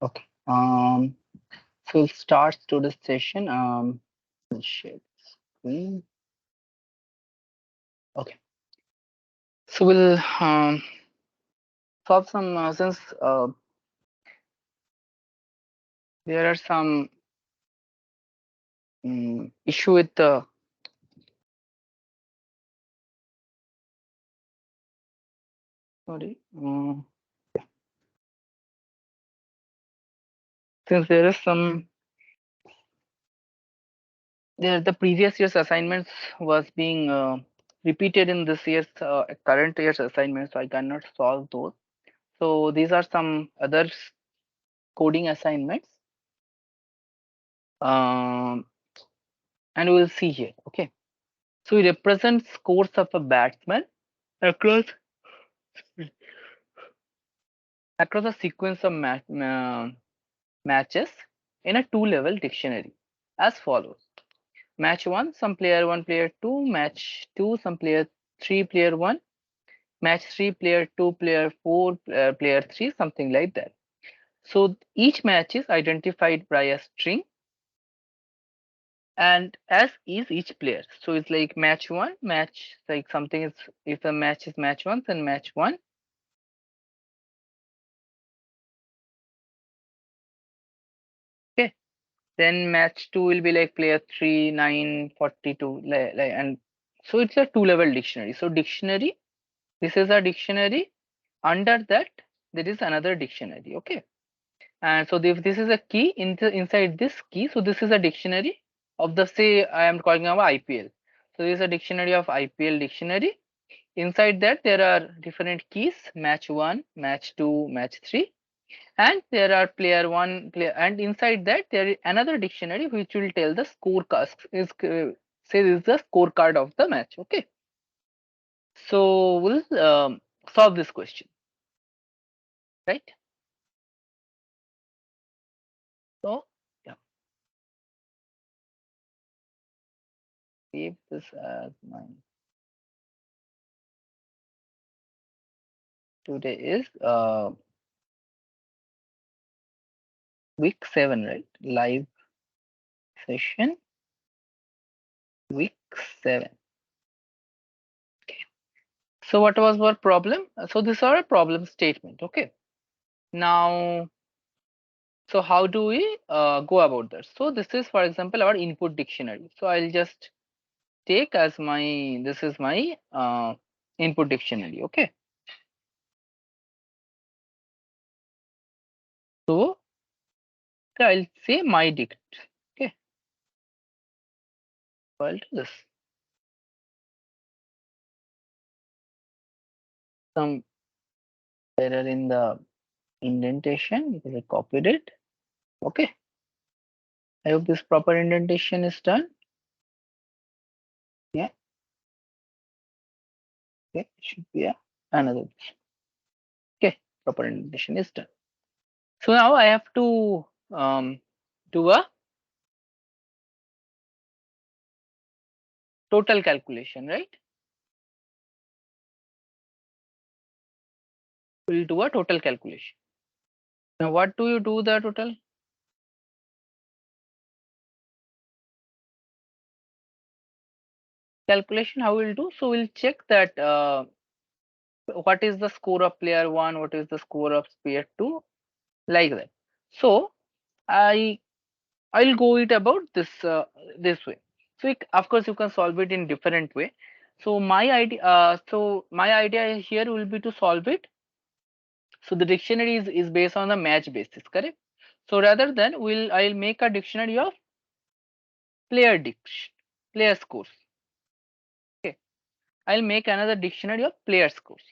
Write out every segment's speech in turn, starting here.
Okay. So we'll start today's session. We'll share the screen. Okay. So we'll solve some since there are some issue with the sorry. Since there is some the previous year's assignments was being repeated in this year's current year's assignment, so I cannot solve those. So these are some other coding assignments. Um, and we'll see here. Okay. So it represents scores of a batsman across a sequence of matches in a two-level dictionary as follows. Match 1, some player 1, player 2. Match 2, some player 3, player 1. Match 3, player 2, player 4, player 3, something like that. So each match is identified by a string and as is each player. So it's like match 1, match like something is, if the match is match 1, then match 1. Okay. Then match 2 will be like player 3, 9, 42. And so it's a two-level dictionary. So dictionary, this is a dictionary. Under that, there is another dictionary. Okay. And so if this is a key inside this key, so this is a dictionary of the, say I am calling about IPL. So this is a dictionary of IPL dictionary. Inside that there are different keys, match 1, match 2, match 3. And there are player 1, player, and inside that there is another dictionary which will tell the scorecard is say this is the scorecard of the match. Okay. So we'll solve this question, right? So yeah, save this as mine. Today is week 7, right? Live session week 7. Okay. So what was our problem? So these are a problem statement. Okay. Now, so how do we go about that? So this is, for example, our input dictionary. So I'll just take as my, this is my input dictionary. Okay. So I'll say my dict. Okay. Equal to this. Some error in the indentation because I copied it. Okay. I hope this proper indentation is done. Yeah. Okay. It should be another. Okay. Proper indentation is done. So now I have to do a total calculation, right? We'll do a total calculation. Now, what do you do the total? Calculation, how we'll do? So we'll check that what is the score of player 1, what is the score of player 2, like that. So I'll go it about this this way. So of course you can solve it in different way. So my idea here will be to solve it. So the dictionary is based on the match basis, correct? So rather than I'll make a dictionary of player scores. Okay. I'll make another dictionary of player scores.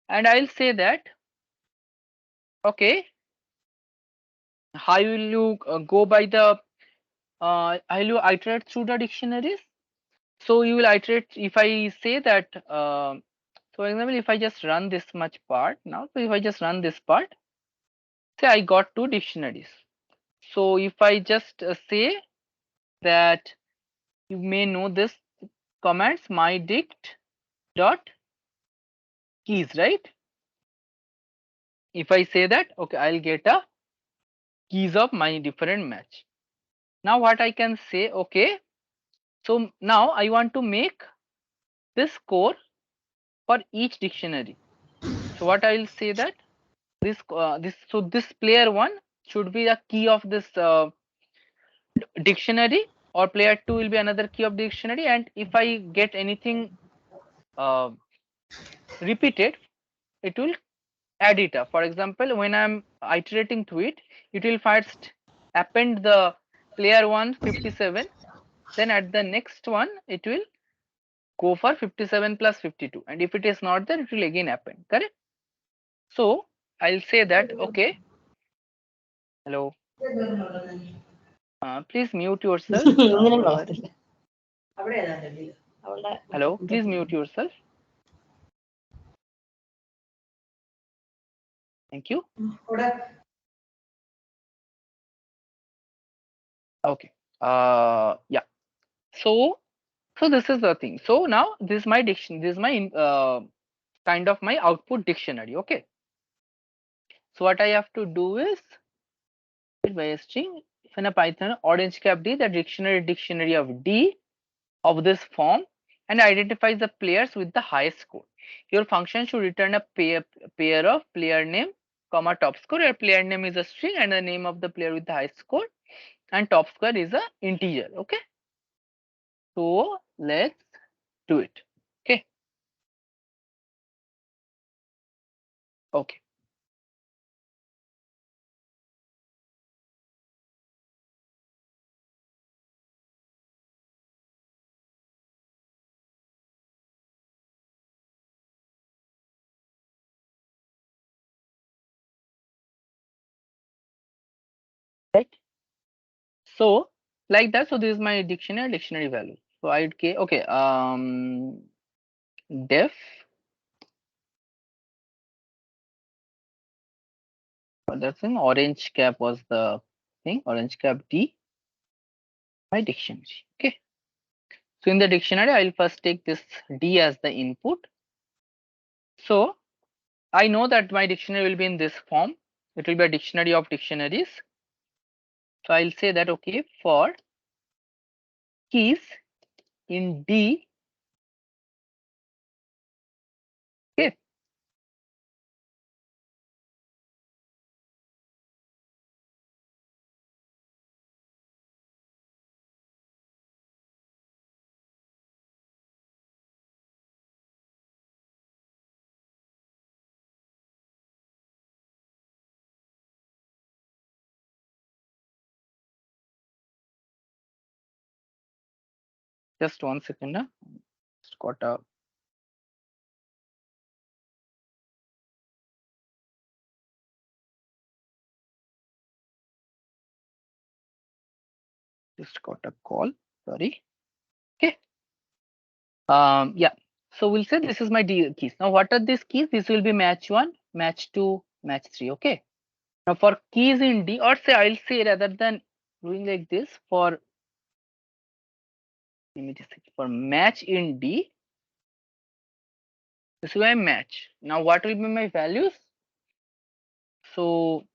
And I'll say that, okay, how will you go by the how will you iterate through the dictionaries? So you will iterate if I say that so for example, if I just run this much part now, so if I just run this part, say I got two dictionaries. So if I just say that you may know this commands my dict dot keys, right? If I say that, okay, I'll get a keys of my different match. Now what I can say, okay, so now I want to make this score for each dictionary. So what I will say that this player 1 should be the key of this dictionary, or player 2 will be another key of dictionary, and if I get anything uh, repeated, it will add it up. For example, when I'm iterating through it, it will first append the player 1 57, then at the next one it will go for 57 plus 52, and if it is not there, it will again append, correct? So I'll say that, okay, hello, please mute yourself. Sorry. Hello, please mute yourself. Thank you. Okay. Yeah. So this is the thing. So now this is my diction. This is my kind of my output dictionary. Okay. So what I have to do is by a string in a Python orange cap D, the dictionary of D of this form, and identifies the players with the highest score. Your function should return a pair of player name comma top score. Your player name is a string and the name of the player with the highest score, and top score is a integer. Okay. So let's do it. Okay. Okay. Right. So like that. So this is my dictionary value. So I'd okay. Def. That's thing. Orange cap was the thing. Orange cap D. My dictionary. Okay. So in the dictionary, I'll first take this D as the input. So I know that my dictionary will be in this form. It will be a dictionary of dictionaries. So I'll say that, okay, for keys in D, okay, just 1 second. Just got a call. Sorry. Okay. Yeah. So we'll say this is my D keys. Now, what are these keys? This will be match 1, match 2, match 3. Okay. Now for keys in D, or say I'll say rather than doing like this, for let me just for match in D, this is my match. Now what will be my values? So,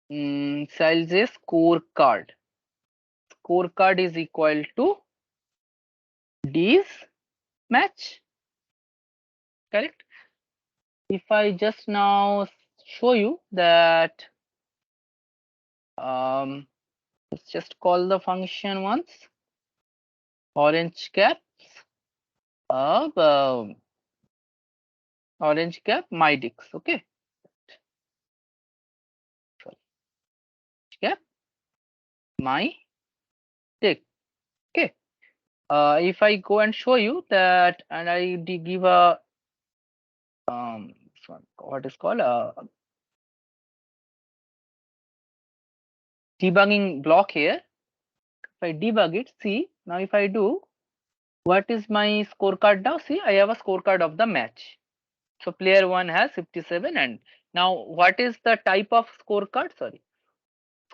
so I'll say scorecard. Scorecard is equal to D's match, correct? If I just now show you that, let's just call the function once, orange cap, orange cap my dix. Okay. Sorry. Cap my dix. Okay. If I go and show you that, and I give a this one, what is called debugging block here. If I debug it, see now if I do, what is my scorecard now? See, I have a scorecard of the match. So player 1 has 57, and now what is the type of scorecard? Sorry,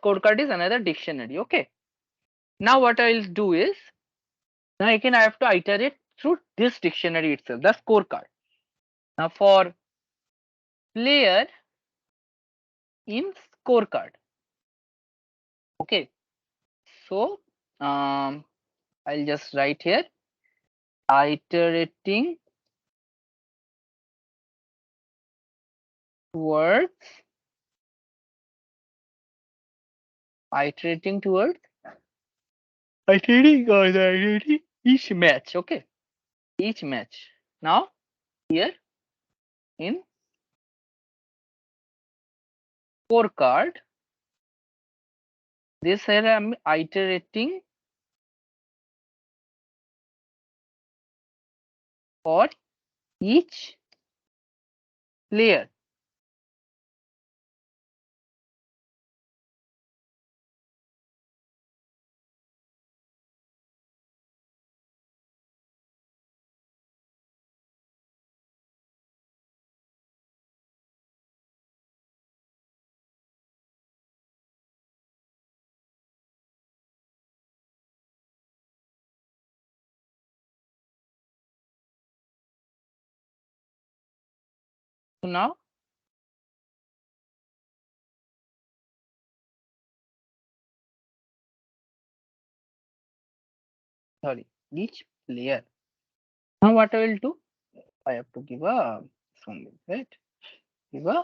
scorecard is another dictionary. Okay. Now what I'll do is, now again I have to iterate through this dictionary itself, the scorecard. Now for player in scorecard. Okay, so I'll just write here iterating towards iterating each match. Okay, each match. Now here in scorecard, this here I'm iterating for each player. So now sorry, each player. Now what I will do? I have to give a something, right? Give a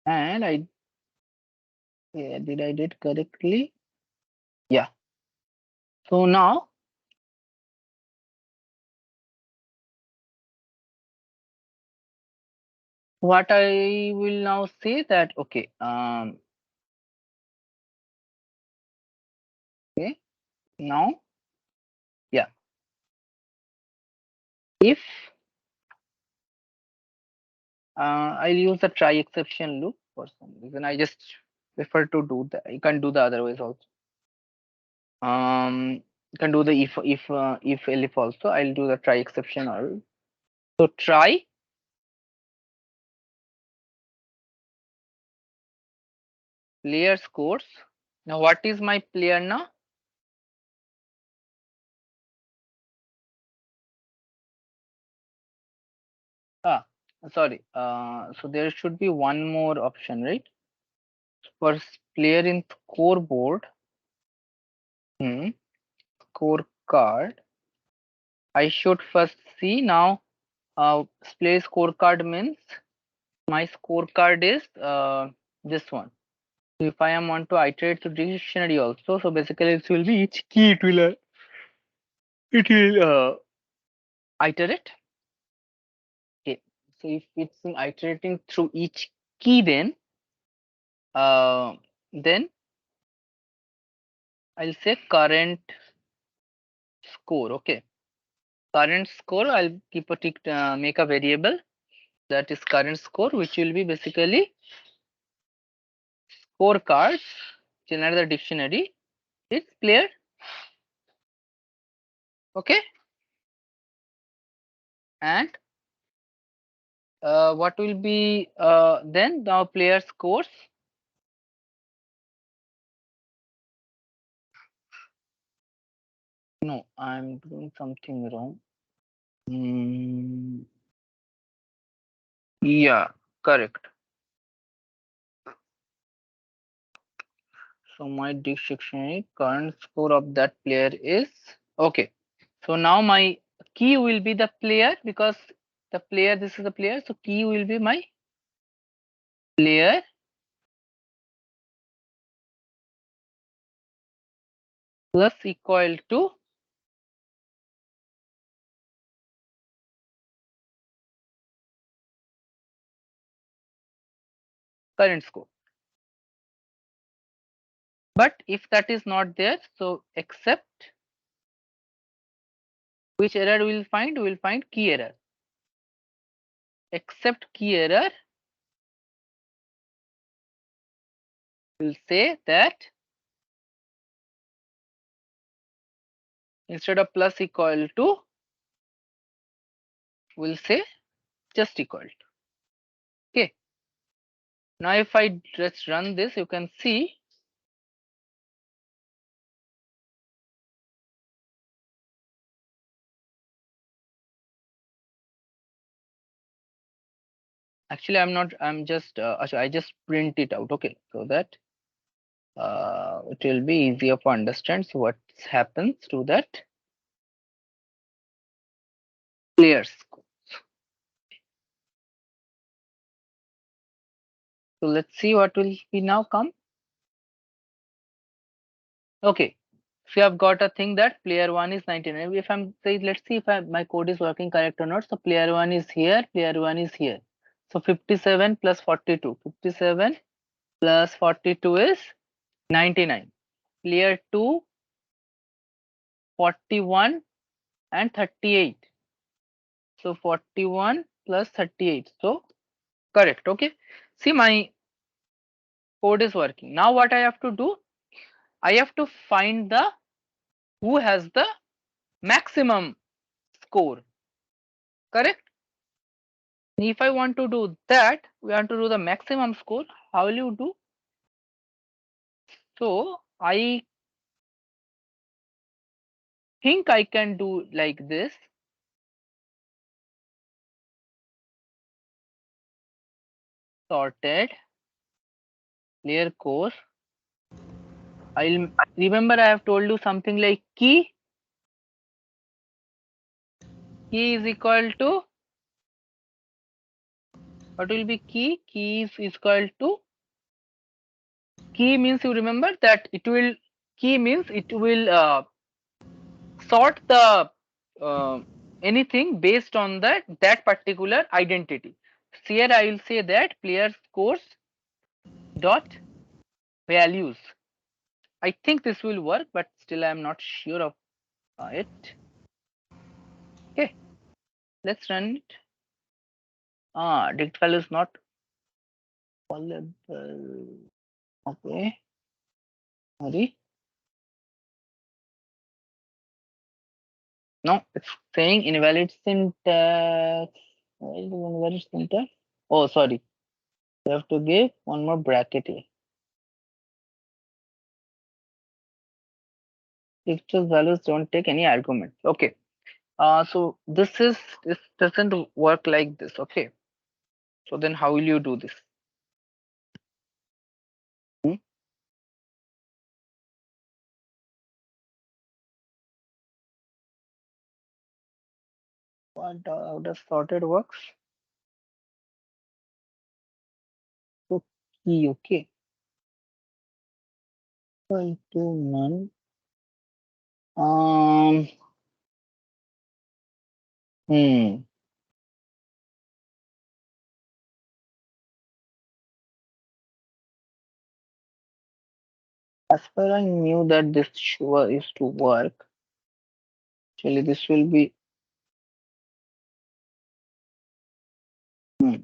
and I did I did correctly? Yeah. So now what I will now say that okay okay now yeah, if I'll use the try exception loop for some reason. I just prefer to do that. You can do the otherwise also. You can do the if elif also. I'll do the try exception or so try player scores. Now what is my player now? Ah, sorry. So there should be one more option, right? For player in scoreboard, scorecard. I should first see now. Player scorecard means my scorecard is this one. So if I am want to iterate to dictionary also, so basically it will be each key. It will iterate. Okay. So if it's in iterating through each key, then I'll say current score. Okay, current score. I'll keep a tick, make a variable that is current score, which will be basically scorecards. Generate the dictionary. It's player. Okay, and what will be then the player scores? No, I'm doing something wrong. Yeah, correct. So my dictionary current score of that player is okay. So now my key will be the player because the player, this is the player. So key will be my player plus equal to current score. But if that is not there, so except which error we will find key error. Except key error, we'll say that instead of plus equal to, we'll say just equal to. Okay. Now if I just run this, you can see Actually, I'm not. I'm just. I just print it out. Okay, so that it will be easier for understand. So what happens to that players? So let's see what will be now come. Okay. So you have got a thing that player one is 99. If I'm saying, let's see if my code is working correct or not. So player one is here, player one is here. So 57 plus 42. 57 plus 42 is 99. Player 2, 41 and 38. So 41 plus 38. So correct. Okay. See, my code is working. Now what I have to do? I have to find the who has the maximum score. Correct. If I want to do that, we want to do the maximum score. How will you do? So I think I can do like this. Sorted layer course. I'll remember I have told you something like key. Key is equal to what will be key? Key is equal to key means you remember that it will key means it will sort the uh, anything based on that particular identity. So here I will say that player scores dot values. I think this will work, but still I am not sure of it. Okay, let's run it. Dict value is not callable. Okay, sorry. No, it's saying invalid syntax. Why is it invalid syntax? Oh, sorry. You have to give one more bracket here. Pictures values don't take any arguments. Okay. So this doesn't work like this. Okay. So then how will you do this? Hmm? What how does sorted works? So key, okay. Equal to none. Um. Hmm. As per I knew that this sure is to work. Actually, this will be. Hmm.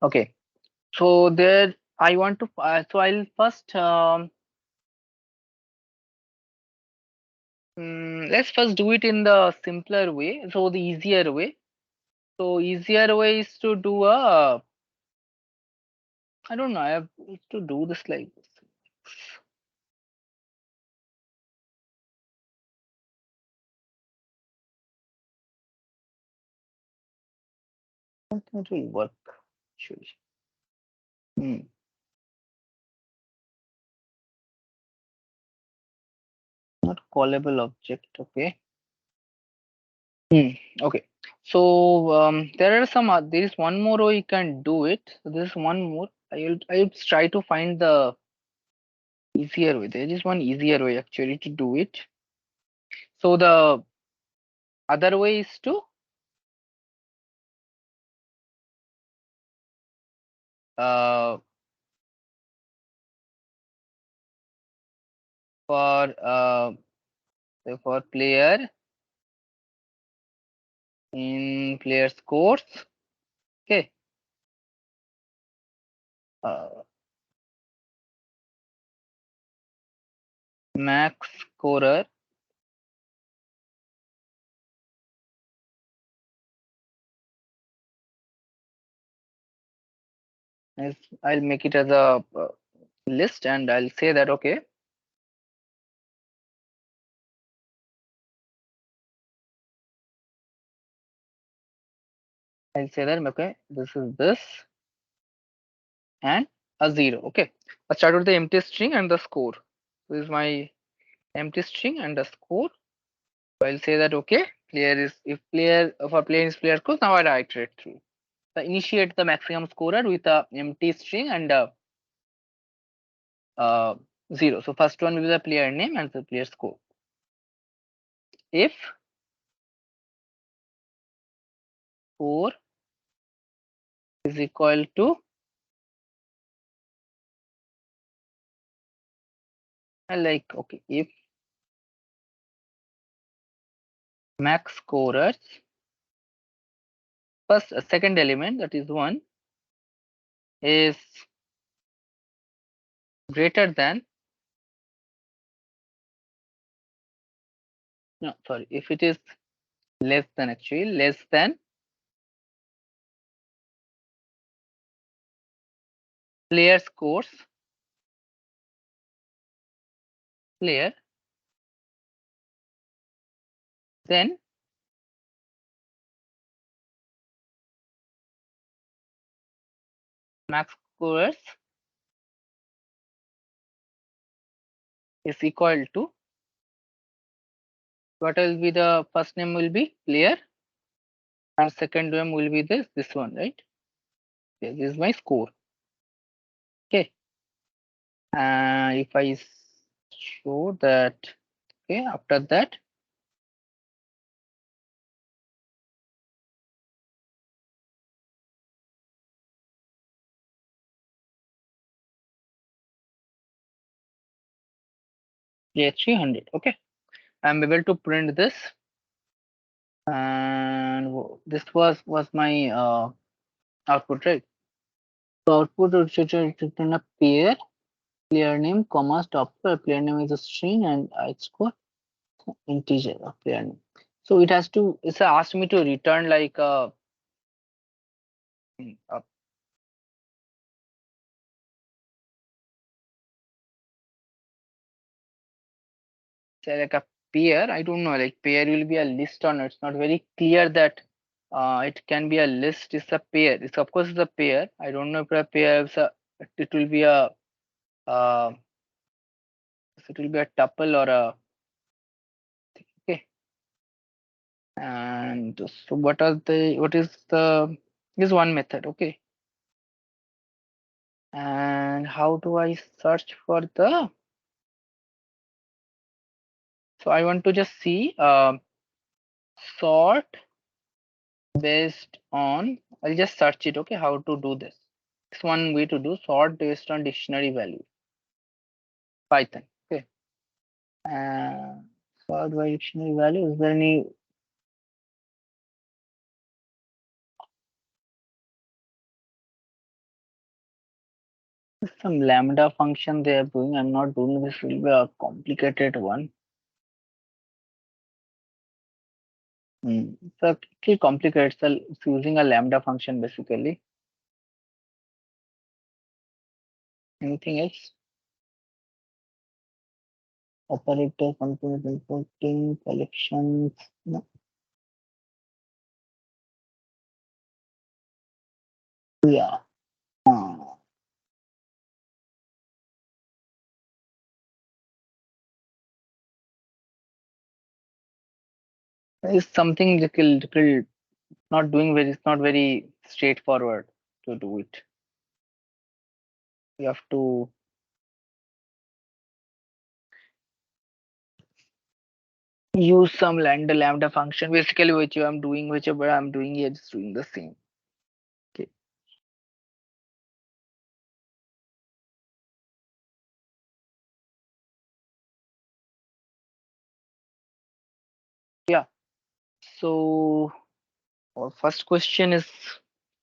Okay. So there, I want to. So I'll first. Let's first do it in the simpler way. So the easier way. So easier way is to do a. I don't know. I have to do this like this. I don't think it will work. Actually. Hmm. Not callable object. Okay. Hmm. Okay. So there are some. There is one more way you can do it. So there is one more. I will try to find the easier way. There is one easier way actually to do it. So the other way is to uh for for player in player scores. Okay. Uh, max scorer is I'll make it as a list and I'll say that okay. I'll say that, okay, this is this and a 0. Okay, I'll start with the empty string and the score. This is my empty string and the score. I'll say that, okay, player is, if a player is player scores, now I iterate through. So initiate the maximum scorer with a empty string and a 0. So first one will be the player name and the player score. If 4 is equal to, like, okay, if max scorers, first second element, that is 1, is greater than, no, sorry, if it is less than, actually less than player scores, player, then max scorers is equal to, what will be the first name will be player and second name will be this one, right? Okay, this is my score. Okay, if I show that, okay, after that, yeah, 300. Okay, I'm able to print this, and this was my output, right? So output should return a pair, player name, comma, stop. Player name is a string, and it's called integer of player name. So it has to, it's asked me to return like a say like a pair. I don't know, like pair will be a list or not. It's not very clear that it can be a list. It's a pair. It's of course it's a pair. I don't know if a pair is a, it will be a uh, it will be a tuple or a, okay. And so what is the, is one method, okay. And how do I search for the, so I want to just see sort based on, I'll just search it, okay, how to do this. It's one way to do sort based on dictionary value, Python, okay. Sort by dictionary value, is there any, some lambda function they are doing? I'm not doing this, will be a complicated one. It's actually complicated, so it's using a lambda function basically. Anything else? Operator, continuous importing, collections, no. Yeah. It's something little not doing very, it's not very straightforward to do it. You have to use some lambda function, basically which I'm doing, whichever I'm doing here is doing the same. Okay. Yeah. So our first question is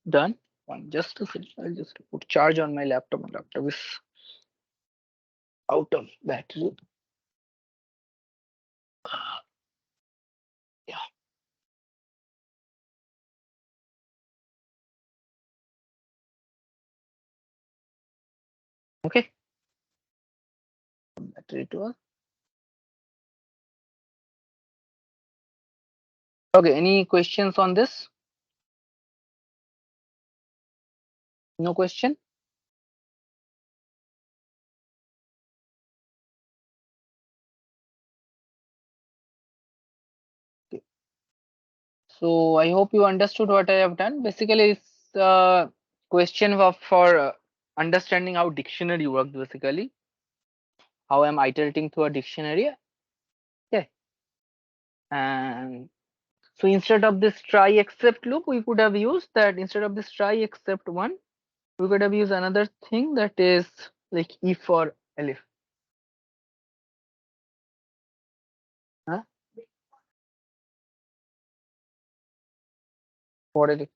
done. One, just a second. I'll just put charge on my laptop. My laptop is out of battery. Yeah. Okay. Battery to off. Okay. Any questions on this? No question? Okay. So I hope you understood what I have done. Basically, it's a question for understanding how dictionary works. Basically, how I'm iterating through a dictionary. Okay, and so instead of this try except loop, we could have used that. Instead of this try except one, we could have used another thing that is like if or elif. Huh? For elif.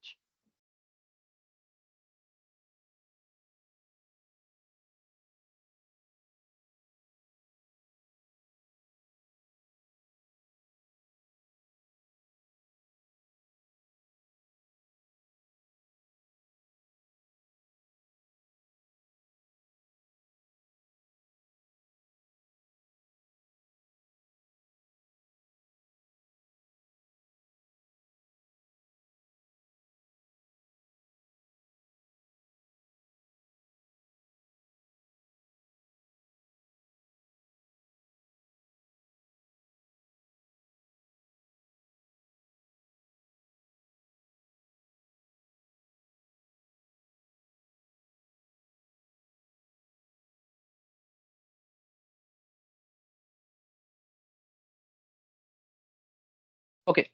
Okay,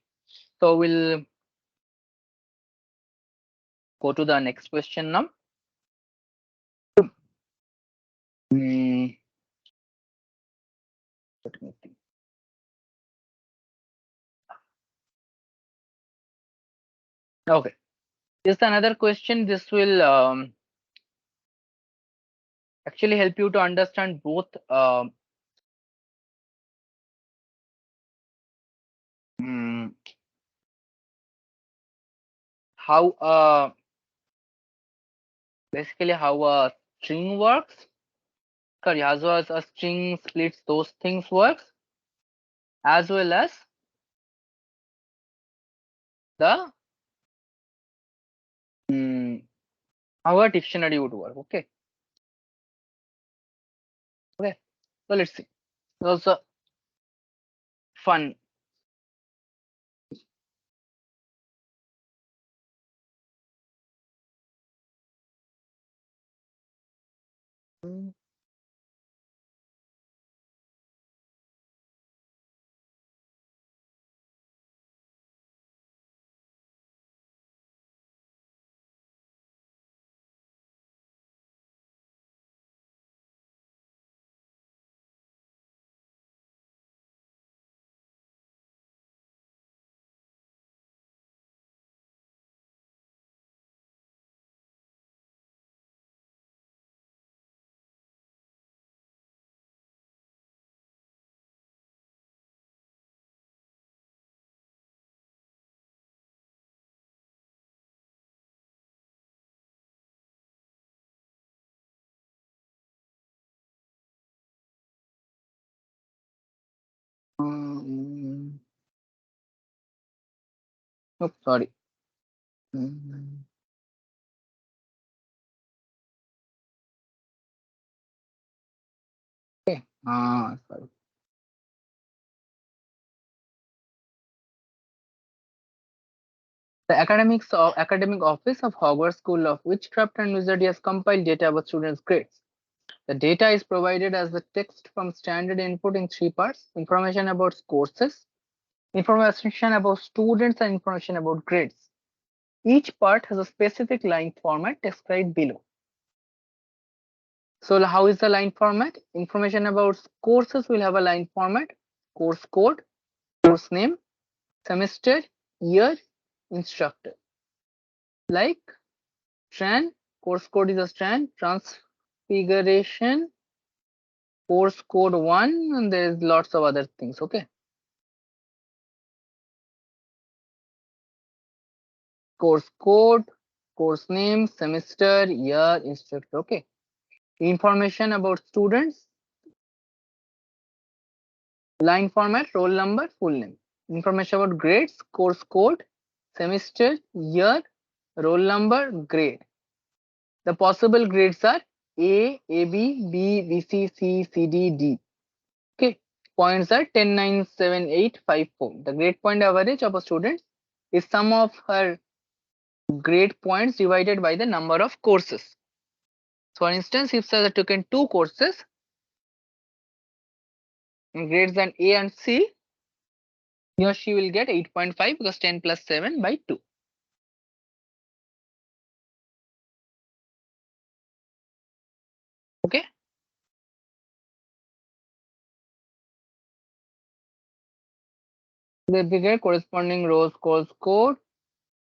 so we'll go to the next question now. Hmm, let me think. Okay, this is another question. This will actually help you to understand both mm, how basically how a string works. Sorry, as well as a string splits, those things works, as well as the how a dictionary would work. Okay, okay. So let's see. It was fun. Mm, oh, sorry. Mm, okay. Sorry. The academic office of Hogwarts School of Witchcraft and Wizardry has compiled data about students' grades. The data is provided as the text from standard input in three parts: information about courses, information about students, and information about grades. Each part has a specific line format described below. So how is the line format? Information about courses will have a line format: course code, course name, semester, year, instructor. Like strand, course code is a strand, transfiguration, course code 1, and there's lots of other things. Okay. Course code, course name, semester, year, instructor. Okay. Information about students, line format, roll number, full name. Information about grades, course code, semester, year, roll number, grade. The possible grades are A, AB, B, BC, C, CD, D. Okay, points are 10, 9, 7, 8, 5, 4. The grade point average of a student is sum of her grade points divided by the number of courses. So for instance, if she has taken 2 courses in grades than A and C, he or she will get 8.5 because 10 plus 7 by 2. Okay. They get corresponding rows course code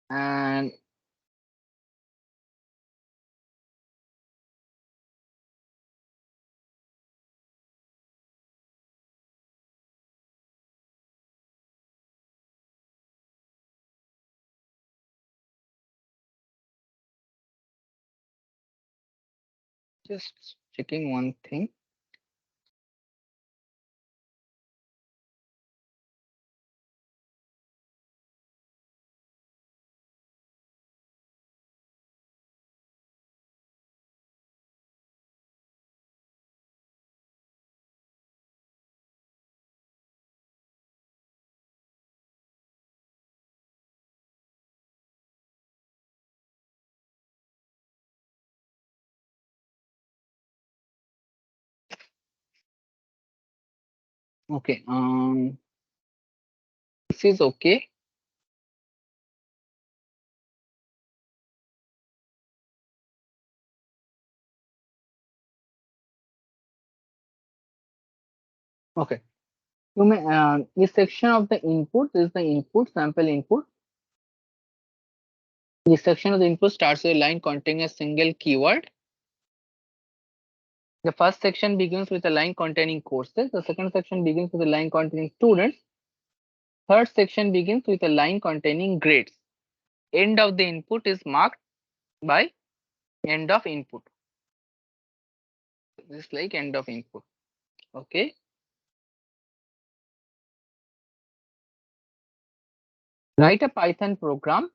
and just checking one thing. Okay, this is okay. Okay, you may this section of the input is the input sample input. This section of the input starts with a line containing a single keyword. The first section begins with a line containing courses. The second section begins with a line containing students. Third section begins with a line containing grades. End of the input is marked by end of input. This is like end of input. Okay. Write a Python program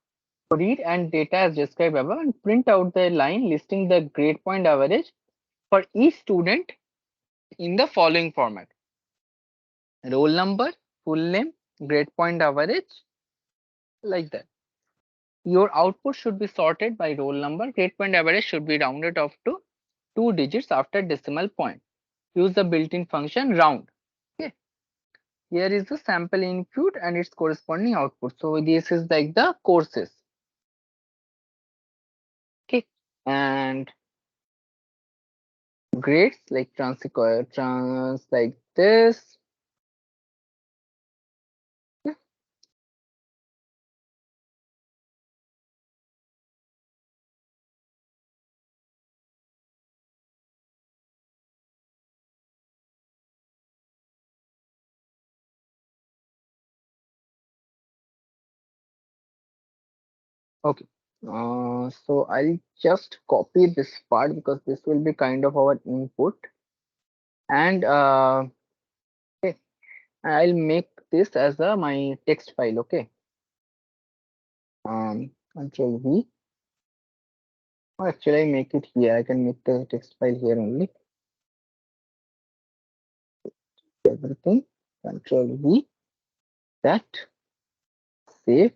to read and data as described above and print out the line listing the grade point average for each student in the following format: roll number, full name, grade point average, like that. Your output should be sorted by roll number. Grade point average should be rounded off to 2 digits after decimal point. Use the built-in function round. Okay. Here is the sample input and its corresponding output. So this is like the courses. Okay. And grades like trans like this. Yeah. Okay. So I'll just copy this part because this will be kind of our input. And okay, I'll make this as a my text file. Okay. Control V. Or actually, I make it here. I can make the text file here only. Everything. Control V. That save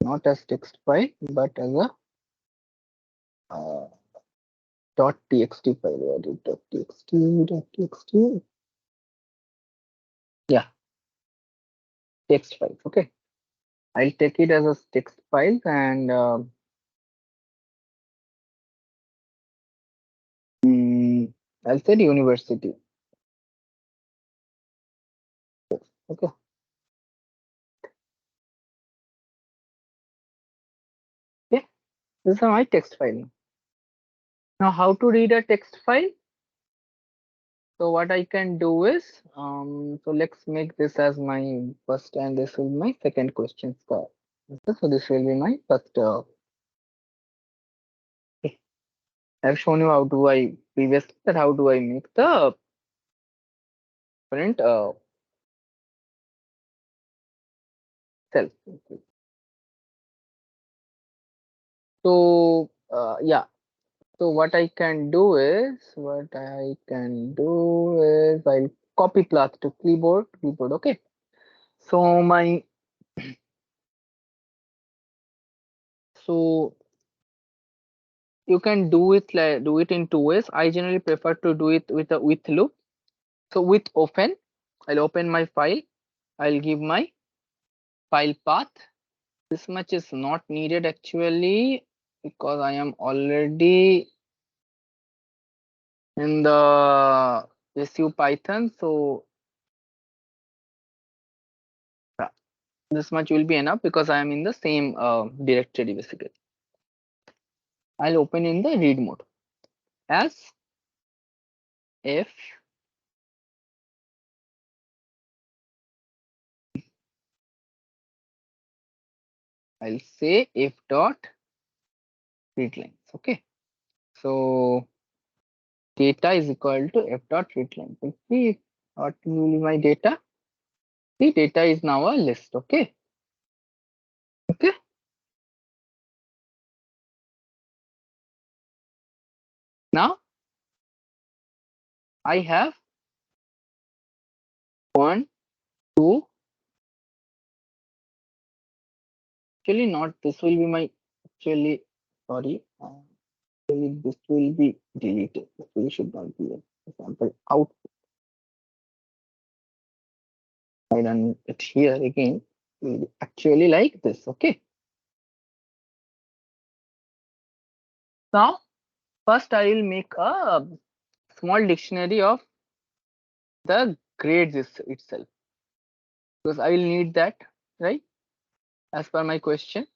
not as text file but as a .txt file. Where is .txt? Yeah, text file. Okay. I'll take it as a text file and I'll say university. Okay. Yeah, this is my text file. Now, how to read a text file? So what I can do is, so let's make this as my first and this is my second question score. Okay, so this will be my first. Okay. I've shown you how do I previously that how do I make the print cell. Okay. So yeah, So what I can do is I'll copy path to keyboard. Okay. So so you can do it in two ways. I generally prefer to do it with a with loop. So with open, I'll open my file. I'll give my file path. This much is not needed actually because I am already in the SU Python. So this much will be enough because I am in the same directory basically. I'll open in the read mode as if I'll say if dot read lines. Okay. So data is equal to f dot read lines. See what will be my data? The data is now a list. Okay. Okay. Now I have 1, 2. Actually, not this will be my actually sorry. Actually, this will be deleted. This will should not be a sample out. I run it here again. Will be actually like this. Okay. Now, first I will make a small dictionary of the grades itself because I will need that, right? As per my question.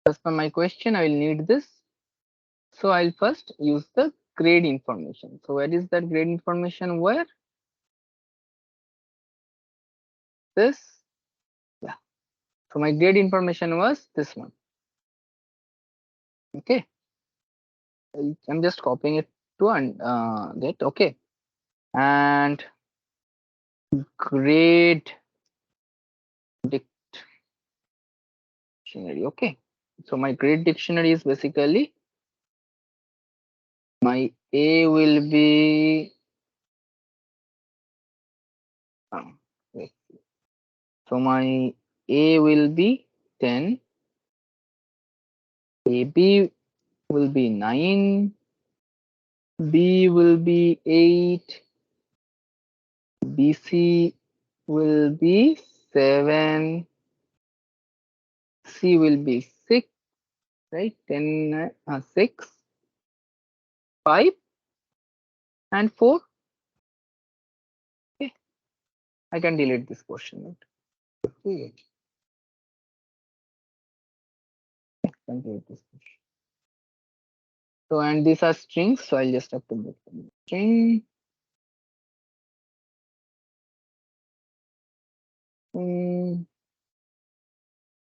As per my question, I will need this. So I'll first use the grade information. So where is that grade information? Where? This. Yeah. So my grade information was this one. Okay. I'm just copying it to that. Okay. And grade dictionary. Okay. So my grade dictionary is basically my A will be wait. So my A will be 10, AB will be 9, B will be 8, BC will be 7, C will be 6, right? 10, 6, 5, and 4. Okay, I can delete this portion. Okay, I can delete this portion. So, and these are strings, so I'll just have to make them string.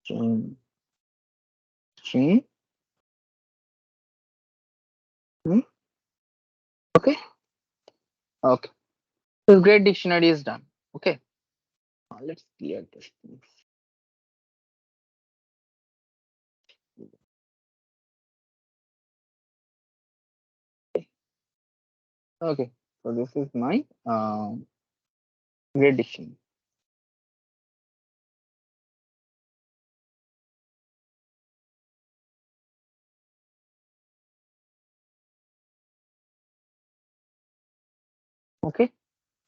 String. String. Okay. Okay. So great dictionary is done. Okay. Now let's clear this thing. Okay. So this is my great dictionary. Okay.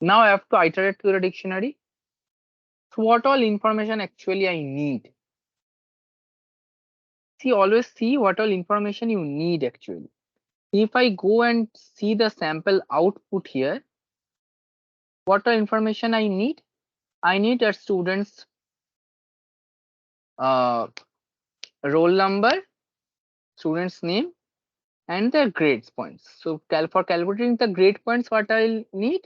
Now I have to iterate to the dictionary. So what all information actually I need? See, always see what all information you need actually. If I go and see the sample output here, what all information I need? I need a student's uh, roll number, student's name, and their grades points. So for calculating the grade points, what I'll need?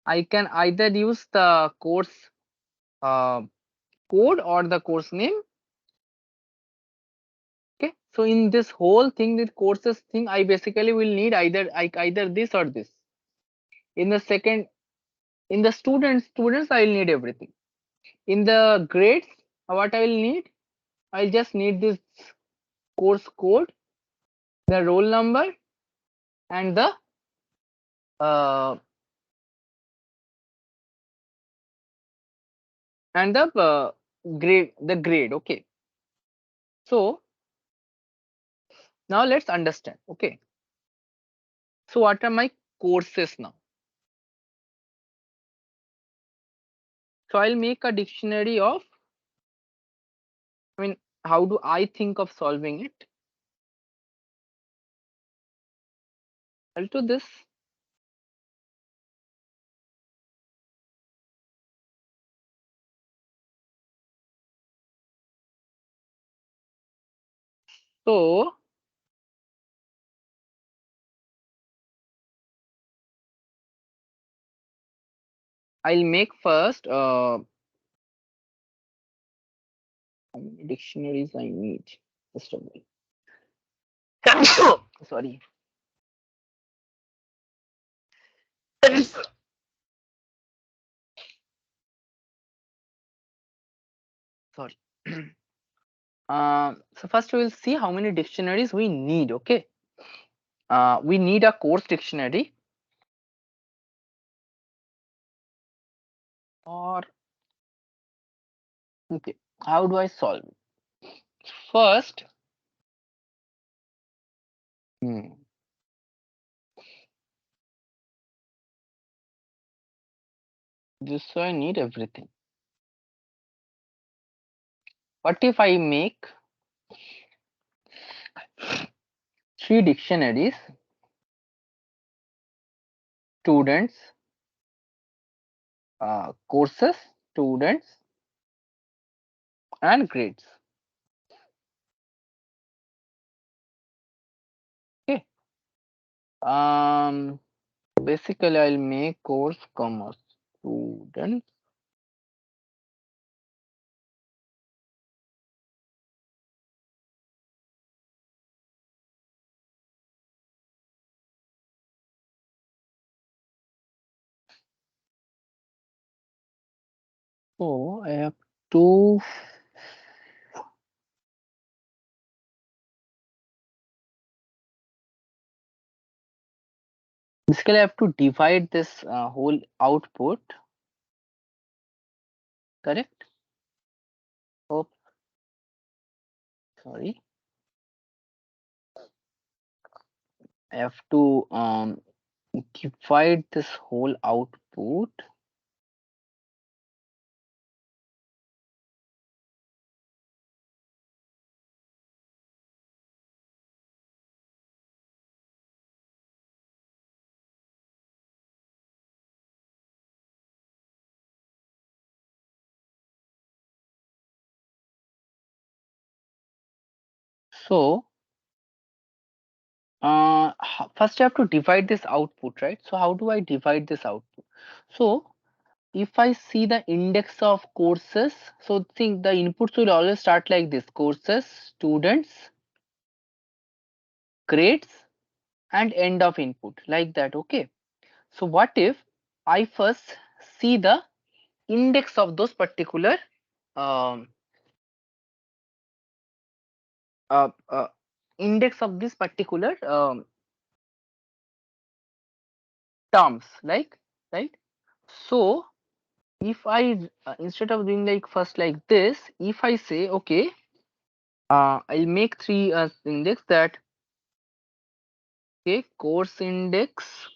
I can either use the course uh, code or the course name. Okay, so in this whole thing, the courses thing, I basically will need either this or this. In the second, in the students, I will need everything. In the grades, what I will need? I'll just need this course code, the roll number, and the uh, grade, okay. So now let's understand. Okay, so what are my courses now? So I'll make a dictionary of, I mean, how do I think of solving it? I'll do this. So I'll make first how many dictionaries I need. Just a minute. Sorry. Sorry. So first we will see how many dictionaries we need. Okay. We need a course dictionary, or okay. How do I solve it? First, hmm, this I need everything. What if I make 3 dictionaries? Students, courses, students, and grades. Okay. Basically I'll make course comma students. So I have to basically I have to divide this whole output, correct? Oh, sorry. I have to divide this whole output. So first I have to divide this output, right? So how do I divide this output? So if I see the index of courses, so think the inputs will always start like this: courses, students, grades, and end of input, like that. Okay. So what if I first see the index of those particular um, uh, uh, index of this particular terms, like, right? So if I instead of doing like first like this, if I say okay, I'll make 3 index that, okay, course index,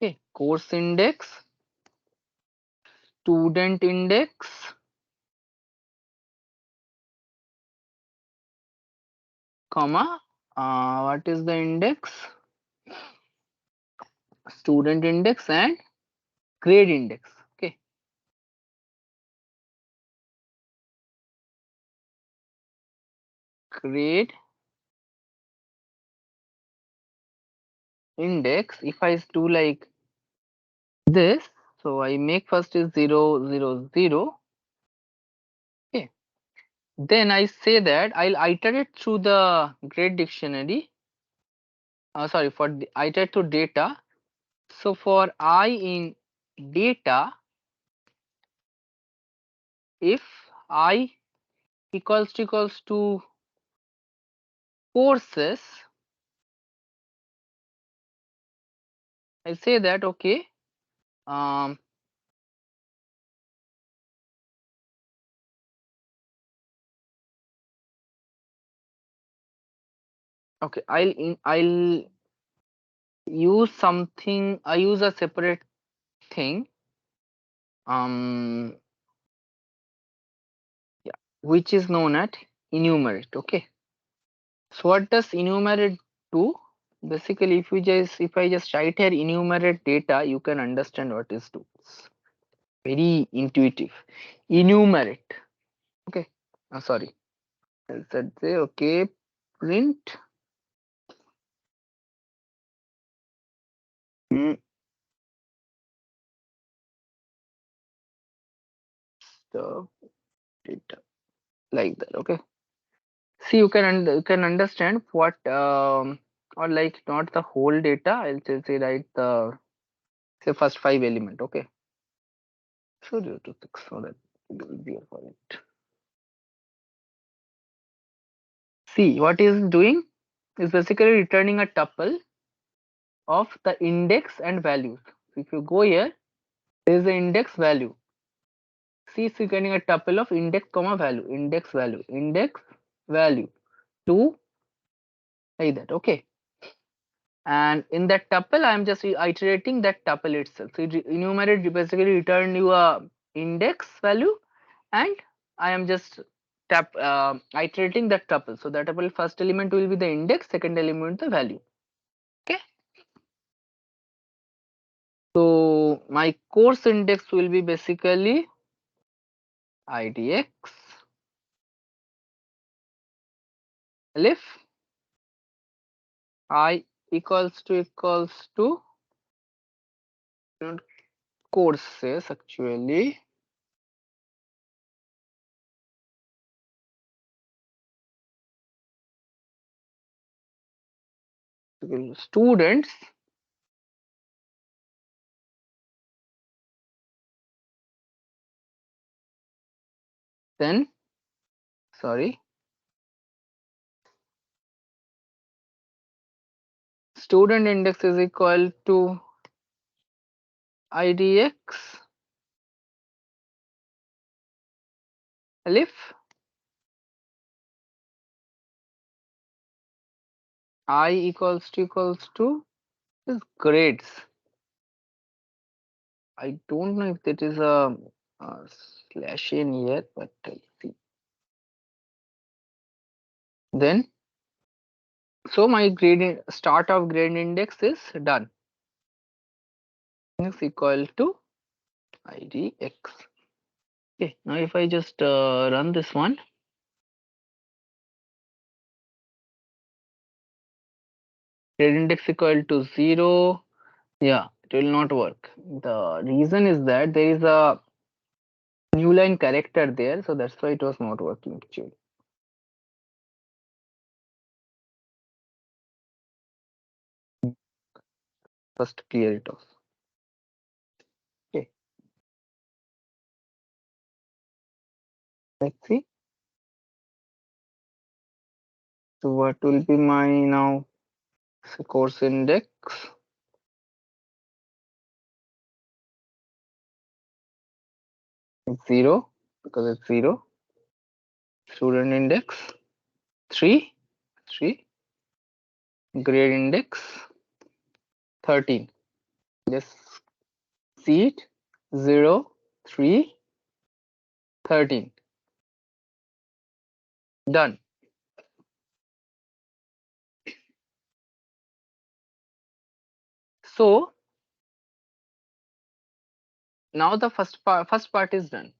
okay, course index, student index, comma, what is the index? Student index and grade index. Okay, grade index. If I do like this, so I make first is 0 0 0. Okay, then I say that I'll iterate through the grade dictionary. Sorry, for the iterate to data. So for I in data, if I equals to courses, I say that okay, um okay, I'll use something, I use a separate thing, um yeah, which is known as enumerate. Okay, so what does enumerate do? Basically, if I just write here enumerate data, you can understand what is do. It's very intuitive. Enumerate. Okay. Sorry. I said say okay. Print. mm, the data like that. Okay. See, you can understand what or like not the whole data. I'll say write the say first 5 element. Okay. So 0 to 6, so that it will be easier for it. See, what is doing is basically returning a tuple of the index and values. So if you go here, there is the index value. C is returning a tuple of index comma value, index value 2 like that. Okay. And in that tuple, I am just iterating that tuple itself. So enumerate basically return you a index value, and I am just iterating that tuple. So that tuple first element will be the index, second element the value. Okay. So my course index will be basically idx if I equals to not courses actually students, then sorry, student index is equal to idx if I equals to is grades. I don't know if that is a slash in here, but I'll see. Then so my start of grade index is done. Is equal to idx. Okay, now if I just run this one, grade index equal to 0. Yeah, it will not work. The reason is that there is a new line character there, so that's why it was not working actually. First clear it off. Okay, let's see. So what will be my now course index? 0 because it's 0. Student index 3, 3. Grade index 13. Just see it 0, 3, 13. Done. So now the first part is done.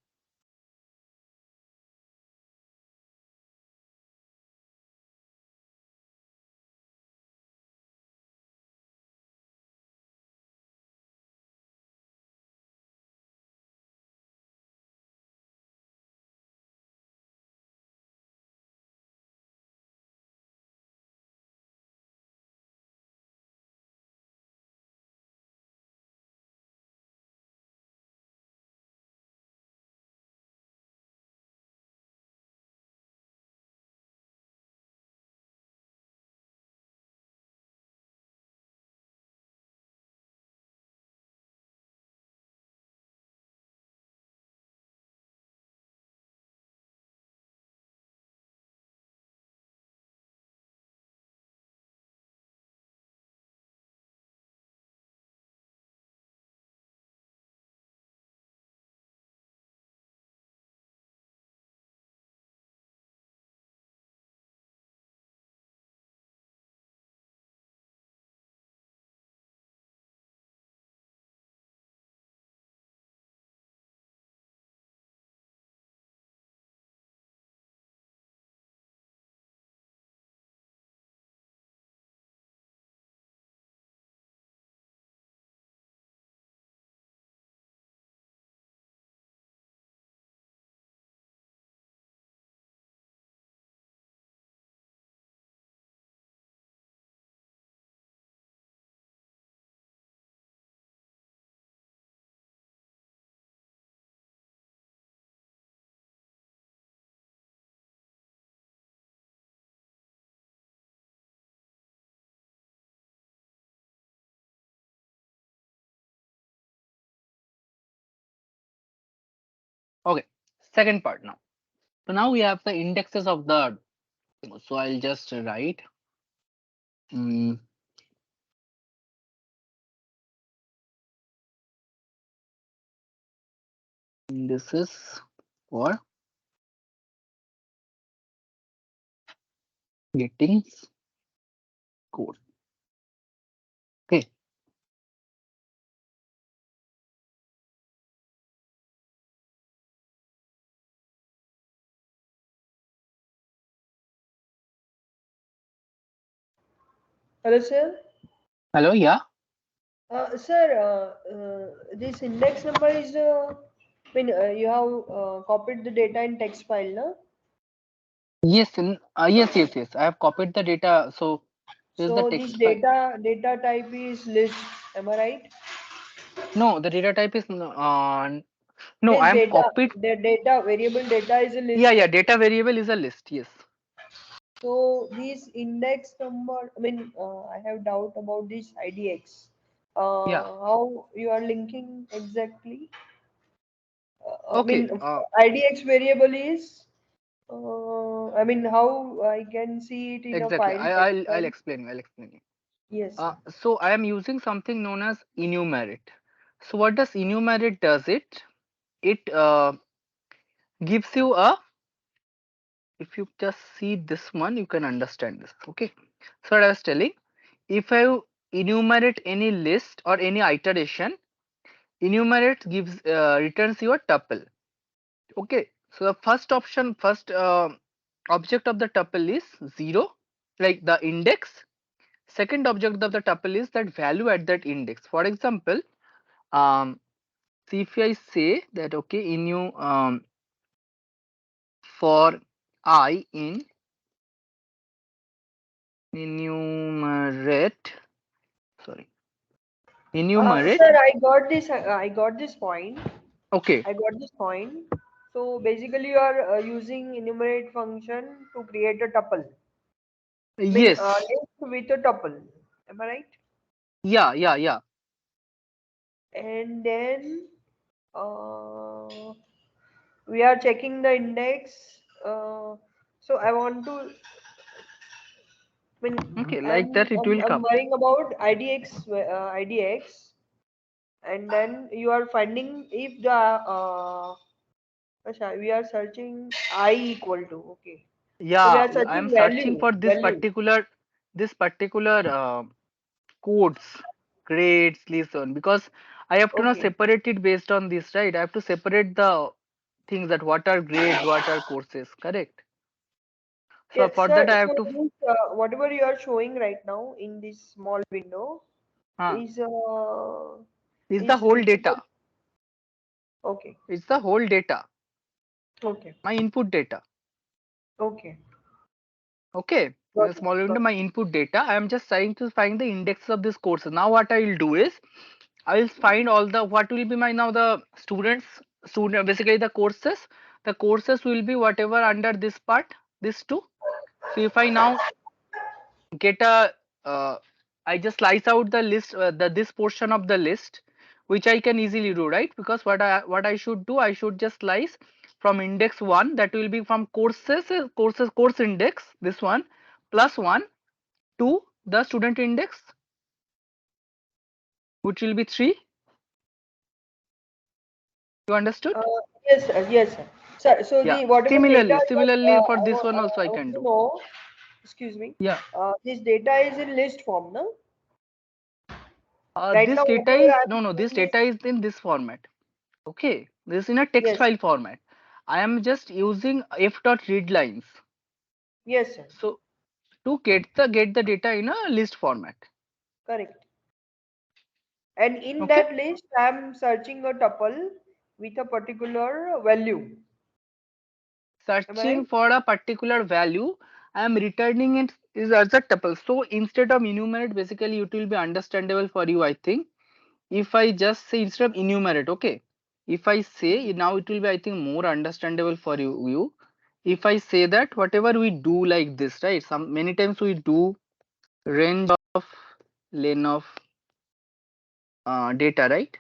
Second part now. So now we have the indexes of the. So I'll just write. mm, this is for getting score. Okay. Hello, sir. Hello. Yeah. Sir, this index number is, you have copied the data in text file, no? Yes. Yes. I have copied the data. So this is the So this text file. data type is list. Am I right? No, the data type is no. I Means am copied. the data variable data is a Yeah. list. Yeah. Data variable is a list. Yes. So this index number, I have doubt about this IDX. Yeah. How you are linking exactly? Okay. IDX variable is, how I can see it in a Exactly. file, text I'll file. explain you. I'll explain you. Yes, sir. So I am using something known as enumerate. So what does enumerate does it? It gives you a, if you just see this one, you can understand this. Okay. So what I was telling, if I enumerate any list or any iteration, enumerate gives returns you a tuple. Okay. So the first option, first object of the tuple is 0, like the index. Second object of the tuple is that value at that index. For example, um, see if I say that okay, for I in enumerate, sorry, enumerate. Sir, I got this point. Okay. I got this point. So basically, you are using enumerate function to create a tuple. Yes. List with a tuple. Am I right? Yeah. And then uh, we are checking the index. So I want to. Okay, like that it will I'm come. worrying about IDX, and then you are finding if the we are searching I equal to, okay. So we Yeah, are I am searching searching value, for this particular codes, grades, listen, because I have to now Okay. separate it based on this, right? I have to separate the things that what are grades, what are courses, correct? So Yes, for that sir. I have So to, this, whatever you are showing right now in this small window huh, is is the is whole visible. data. Okay. It's the whole data, Okay. my input data. Okay. Okay, in Got a it. small Got window, my it. input data. I am just trying to find the indexes of this courses. Now what I will do is I will find all the what will be my now the student basically the courses. The courses will be whatever under this part, this two. So if I now get a I just slice out the list, the this portion of the list, which I can easily do, right? Because what I should do, I should just slice from index one, that will be from course index, this one, plus one to the student index, which will be 3. You understood? Uh, yes, sir. Yes, sir. Sir, so Yeah. the whatever data Similarly for this one also I I want can to do. know, excuse me, Yeah. this data is in list form, no? Right This now, data whatever is I'm no, this seeing is, data is in this format. Okay. This is in a text yes, file format. I am just using f dot read lines. yes, sir. So to get the data in a list format. Correct. And in Okay. that list, I'm searching a tuple with a particular value. Am I Searching right? for a particular value, I am returning it is as a tuple. So instead of enumerate, basically it will be understandable for you, I think. If I just say instead of enumerate, okay. If I say now it will be, I think, more understandable for you. If I say that whatever we do like this, right? Some many times we do range of lane of data, right?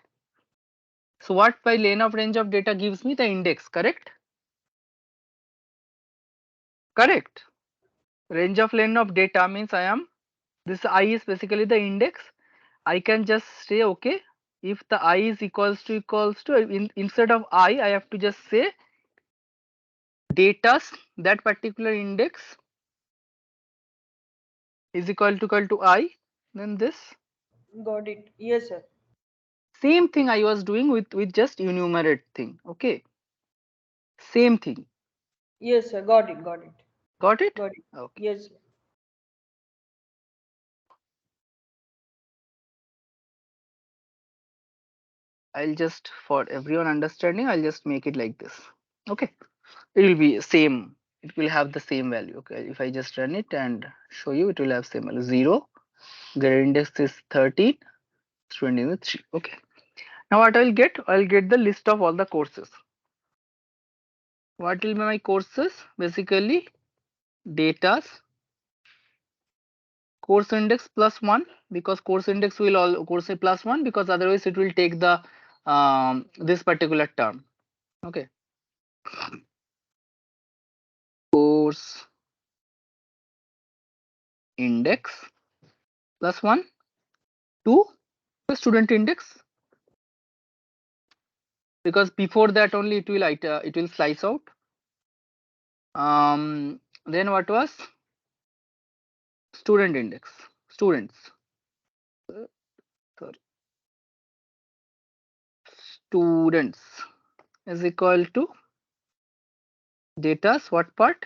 So what by lane of range of data gives me the index, correct? Correct. Range of length of data means this I is basically the index. I can just say, okay, if the I is equals to instead of I have to just say data's that particular index is equal to I, then this Got it. Yes, sir. same thing I was doing with just enumerate thing. Okay, same thing. Yes, sir. Got it. Got it. Got it? Got it. Okay. Yes, sir. I'll just, for everyone understanding, I'll just make it like this. Okay, it will be same. It will have the same value. Okay, if I just run it and show you, it will have same value 0. Grade index is 13. Student index 3. Okay. Now what I'll get? I'll get the list of all the courses. What will be my courses? Basically, data's course index plus 1, because course index will all course plus 1, because otherwise it will take the this particular term. Okay, course index plus 1, 2 the student index, because before that only it will slice out. Then what was student index, students, sorry, students is equal to data's what part?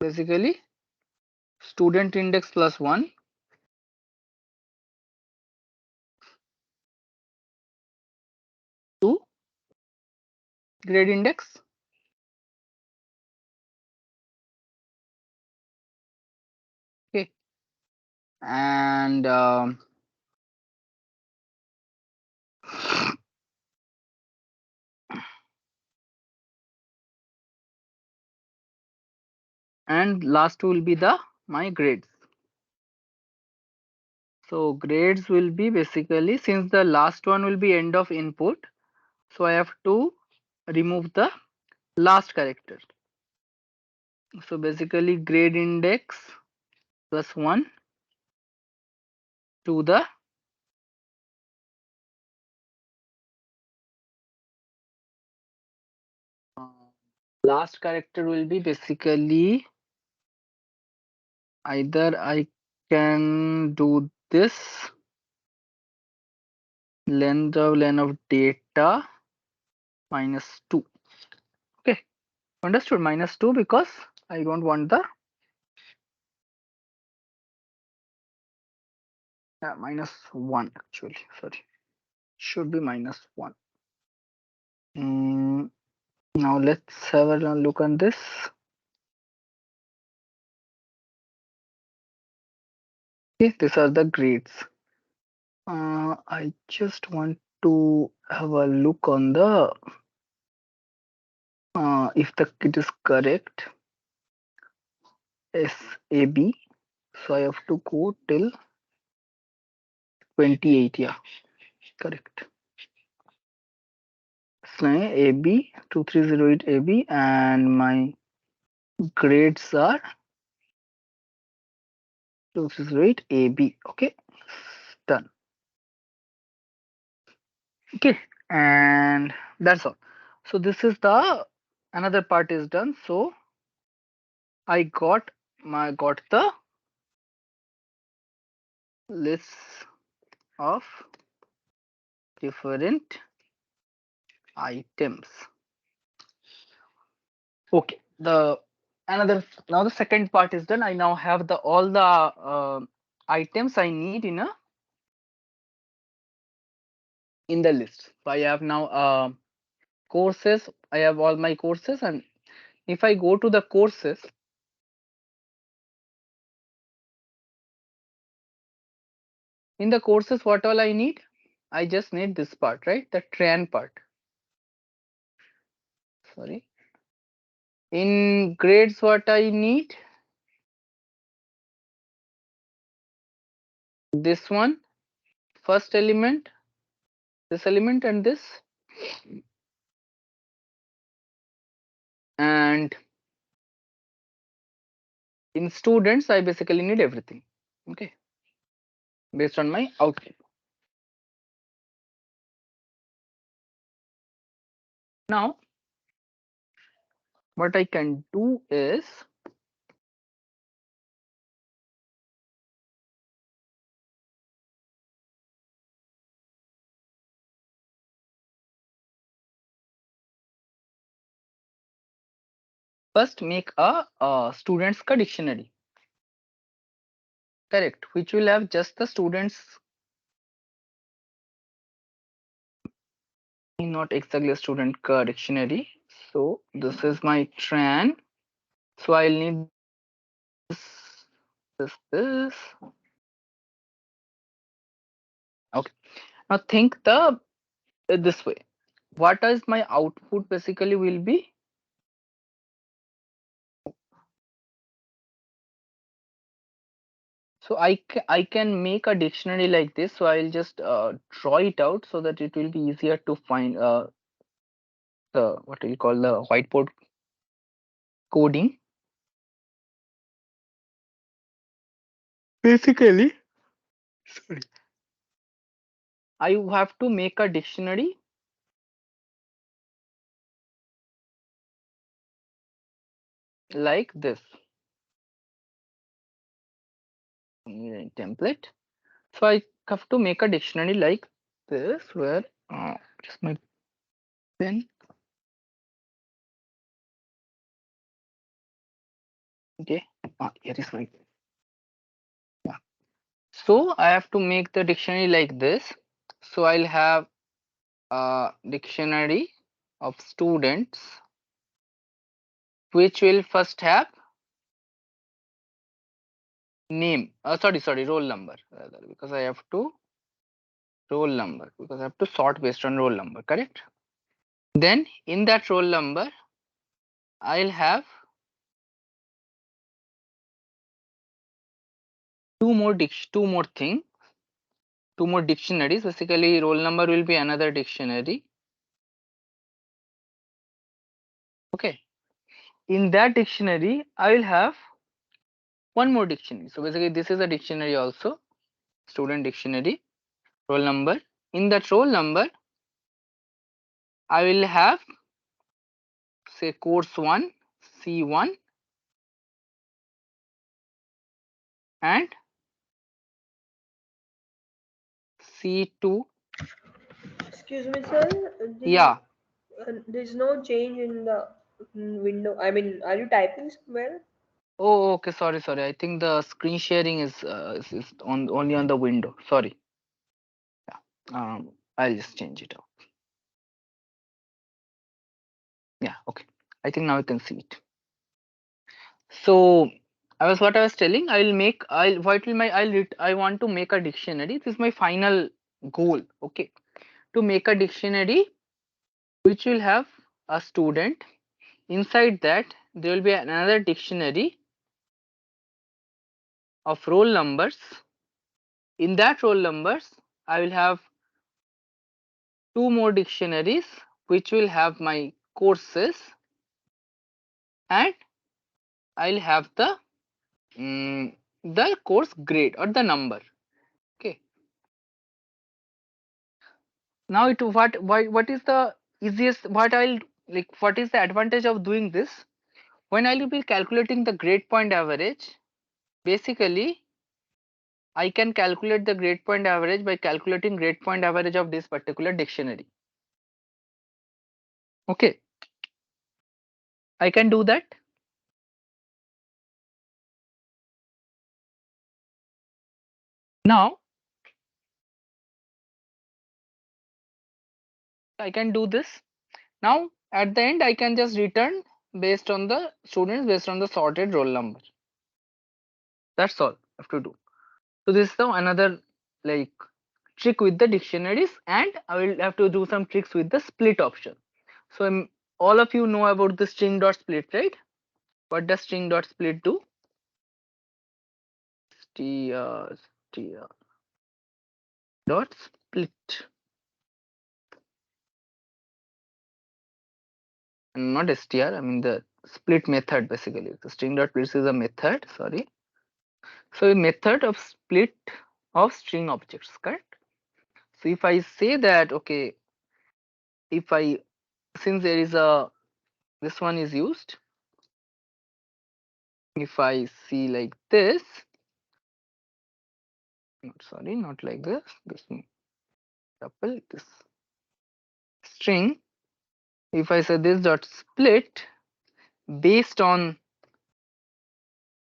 Basically student index plus 1, 2 grade index. Okay, and last will be the my grades. So grades will be basically, since the last one will be end of input, so I have to remove the last character. So basically grade index plus 1 to the last character will be basically, either I can do this length of data minus 2. Okay, understood, minus 2, because I don't want the minus 1 actually, sorry, should be minus 1. Now let's have a look on this. Okay, these are the grades. I just want to have a look on the if it is correct, SAB. So I have to go till 28. Yeah, correct. So AB 2308 AB, and my grades are 2308 AB. Okay, done. Okay, and that's all. So this is the another part is done. So I got the list of different items. Okay, the another now the second part is done. I now have the all the items I need in the list. So I have now courses. I have all my courses, and if I go to the courses, in the courses, what all I need? I just need this part, right? The tran part. Sorry. In grades, what I need? This one, first element, this element, and this. And in students, I basically need everything. Okay, based on my output. Now, what I can do is first make a students ka dictionary, correct, which will have just the students, not exactly a student ka dictionary. So this is my tran. So I'll need this. Okay. Now think the this way. What is my output basically will be? So I can make a dictionary like this. So I'll just draw it out so that it will be easier to find the what do you call the whiteboard coding. Basically, sorry, I have to make a dictionary like this. Template. So I have to make a dictionary like this where just my pen. Okay. Here is my yeah. So I have to make the dictionary like this. So I'll have a dictionary of students which will first have name. Sorry, roll number rather, because I have to roll number because I have to sort based on roll number, correct? Then in that roll number, I'll have two more thing, two more dictionaries. Basically, roll number will be another dictionary. Okay. In that dictionary, I will have one more dictionary. So basically, this is a dictionary also, student dictionary, roll number. In that roll number, I will have say course 1, C1, and C2. Excuse me, sir. Yeah. There's no change in the window. I mean, are you typing somewhere? Oh, okay. Sorry. I think the screen sharing is on only on the window. Sorry. Yeah. I'll just change it out. Yeah. Okay. I think now you can see it. So what I was telling. I'll make. I'll what will my. I want to make a dictionary. This is my final goal. Okay. To make a dictionary which will have a student. Inside that there will be another dictionary of roll numbers. In that roll numbers, I will have two more dictionaries which will have my courses, and I'll have the course grade or the number. Okay. Now what is the easiest what I'll like what is the advantage of doing this? When I'll be calculating the grade point average, basically I can calculate the grade point average by calculating grade point average of this particular dictionary. Okay, I can do that. Now I can do this. Now at the end I can just return based on the students based on the sorted roll number. That's all I have to do. So this is the another like trick with the dictionaries, and I will have to do some tricks with the split option. So all of you know about the string dot split, right? What does string dot split do? Str dot split, and not str. I mean the split method basically. The string dot split is a method, sorry. So a method of split of string objects, correct? So if I say that, okay, if I, since there is a, this one is used, if I see like this, sorry, not like this double this string, if I say this dot split based on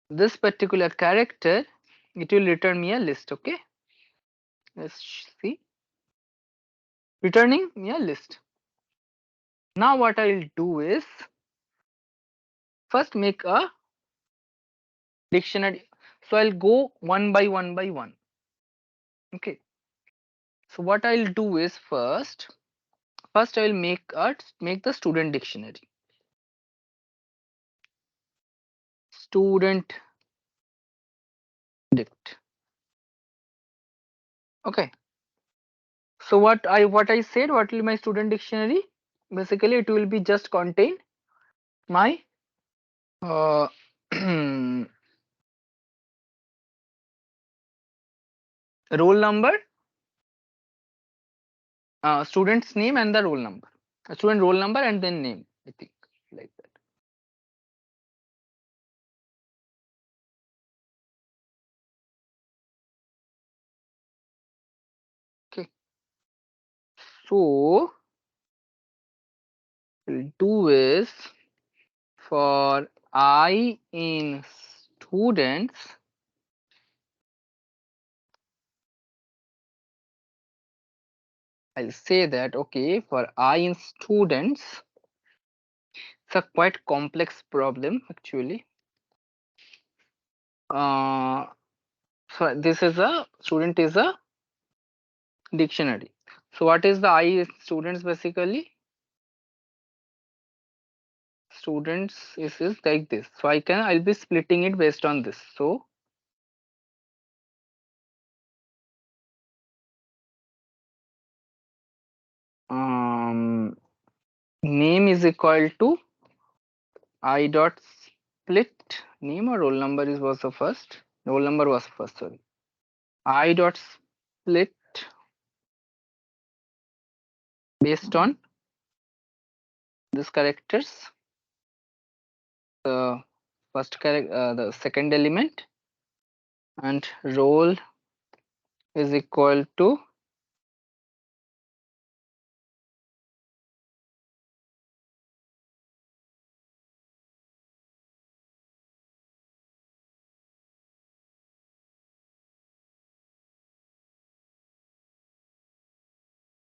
this particular character, it will return me a list. Okay, let's see, returning me a list. Now what I'll do is first make a dictionary. So I'll go one by one. Okay, so what I'll do is first I will make the student dictionary. Student dict. Okay, so what I said, what will my student dictionary? Basically it will be just contain my uh, roll number, student's name and the roll number, student roll number and then name, I think, like that. Okay, so we'll do is for I in students, I'll say that, okay, for I in students, it's a quite complex problem actually. So this is a student is a dictionary. So what is the I in students? Basically students is like this. So I'll be splitting it based on this. So name is equal to I dot split name, or roll number is was the first. Roll number was first, sorry. I dot split based on this characters, the first character, the second element, and roll is equal to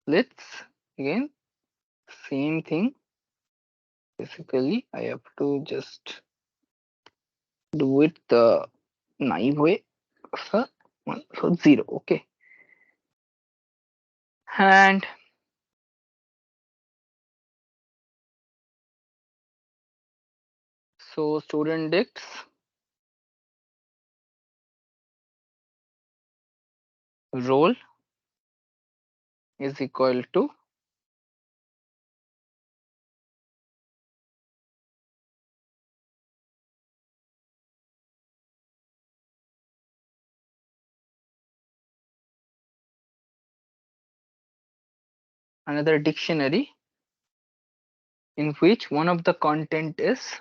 let's again same thing. Basically I have to just do it the naive way. So, so 0. Okay, and so student dicts roll is equal to another dictionary in which one of the content is,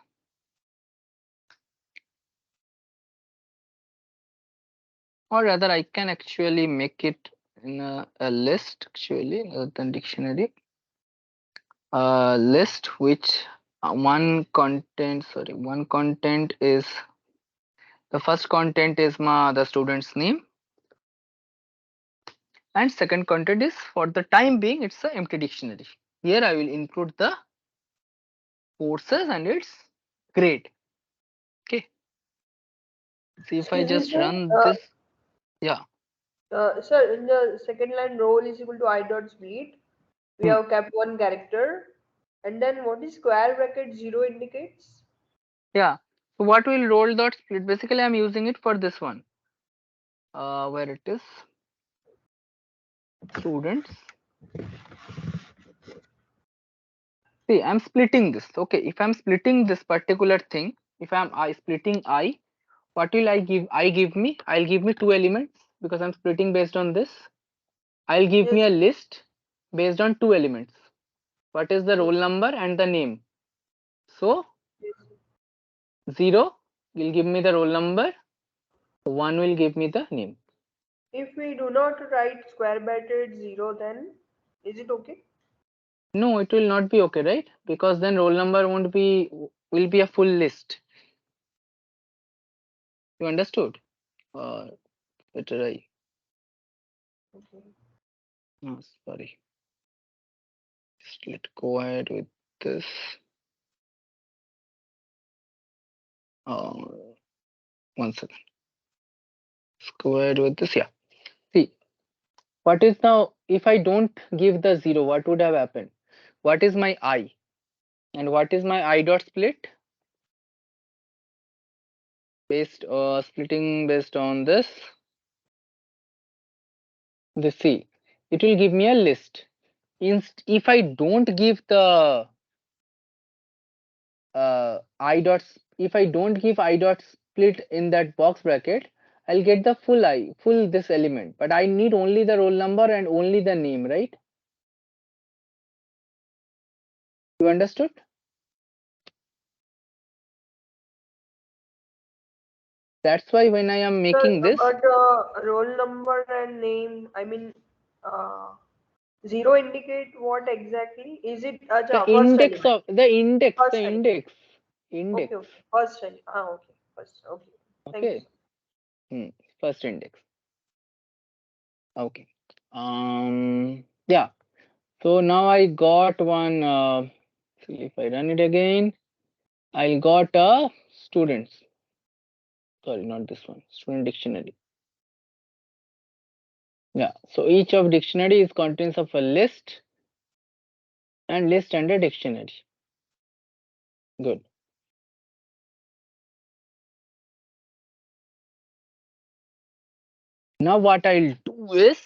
or rather I can actually make it in a list actually rather than dictionary, a list which one content is, the first content is the student's name, and second content is, for the time being, it's an empty dictionary. Here I will include the courses and its grade. Okay, see if I Excuse me, just sir. run this. Yeah. Sir, in the second line, role is equal to I dot split. We Hmm. have kept one character. And then what is square bracket 0 indicates? Yeah, so what will roll dot split, basically I'm using it for this one, where it is students See, I'm splitting this. Okay, if I'm splitting this particular thing, if I'm I splitting I, what will I give? I'll give me two elements because I'm splitting based on this. I'll give me Yes, a list based on two elements. What is the roll yes, number and the name? So yes. 0 will give me the roll number, 1 will give me the name. If we do not write square bracket 0, then is it okay? No, it will not be okay, right? Because then roll number won't be will be a full list. You understood? Uh, better I. Okay. Oh, sorry. Just let go ahead with this. Uh, 1 second. Let's go ahead with this. Yeah. See, what is now? If I don't give the 0, what would have happened? What is my I? And what is my I dot split? Based splitting based on this. The C. It will give me a list. If I don't give the if I don't give I dot split in that box bracket, I'll get the full this element. But I need only the roll number and only the name, right? You understood? That's why when I am Sir, making this, but roll number and name, I mean, uh, 0 indicate what exactly? Is it first element? the First element. Okay, index. okay. First element. Ah, okay. First. Okay. Thank you, Okay. sir. Hmm. First index. Okay. Yeah. So now I got one. See if I run it again. I got a students. Sorry, not this one. Student dictionary. Yeah. So each of dictionary is contents of a list and list and a dictionary. Good. Now what I'll do is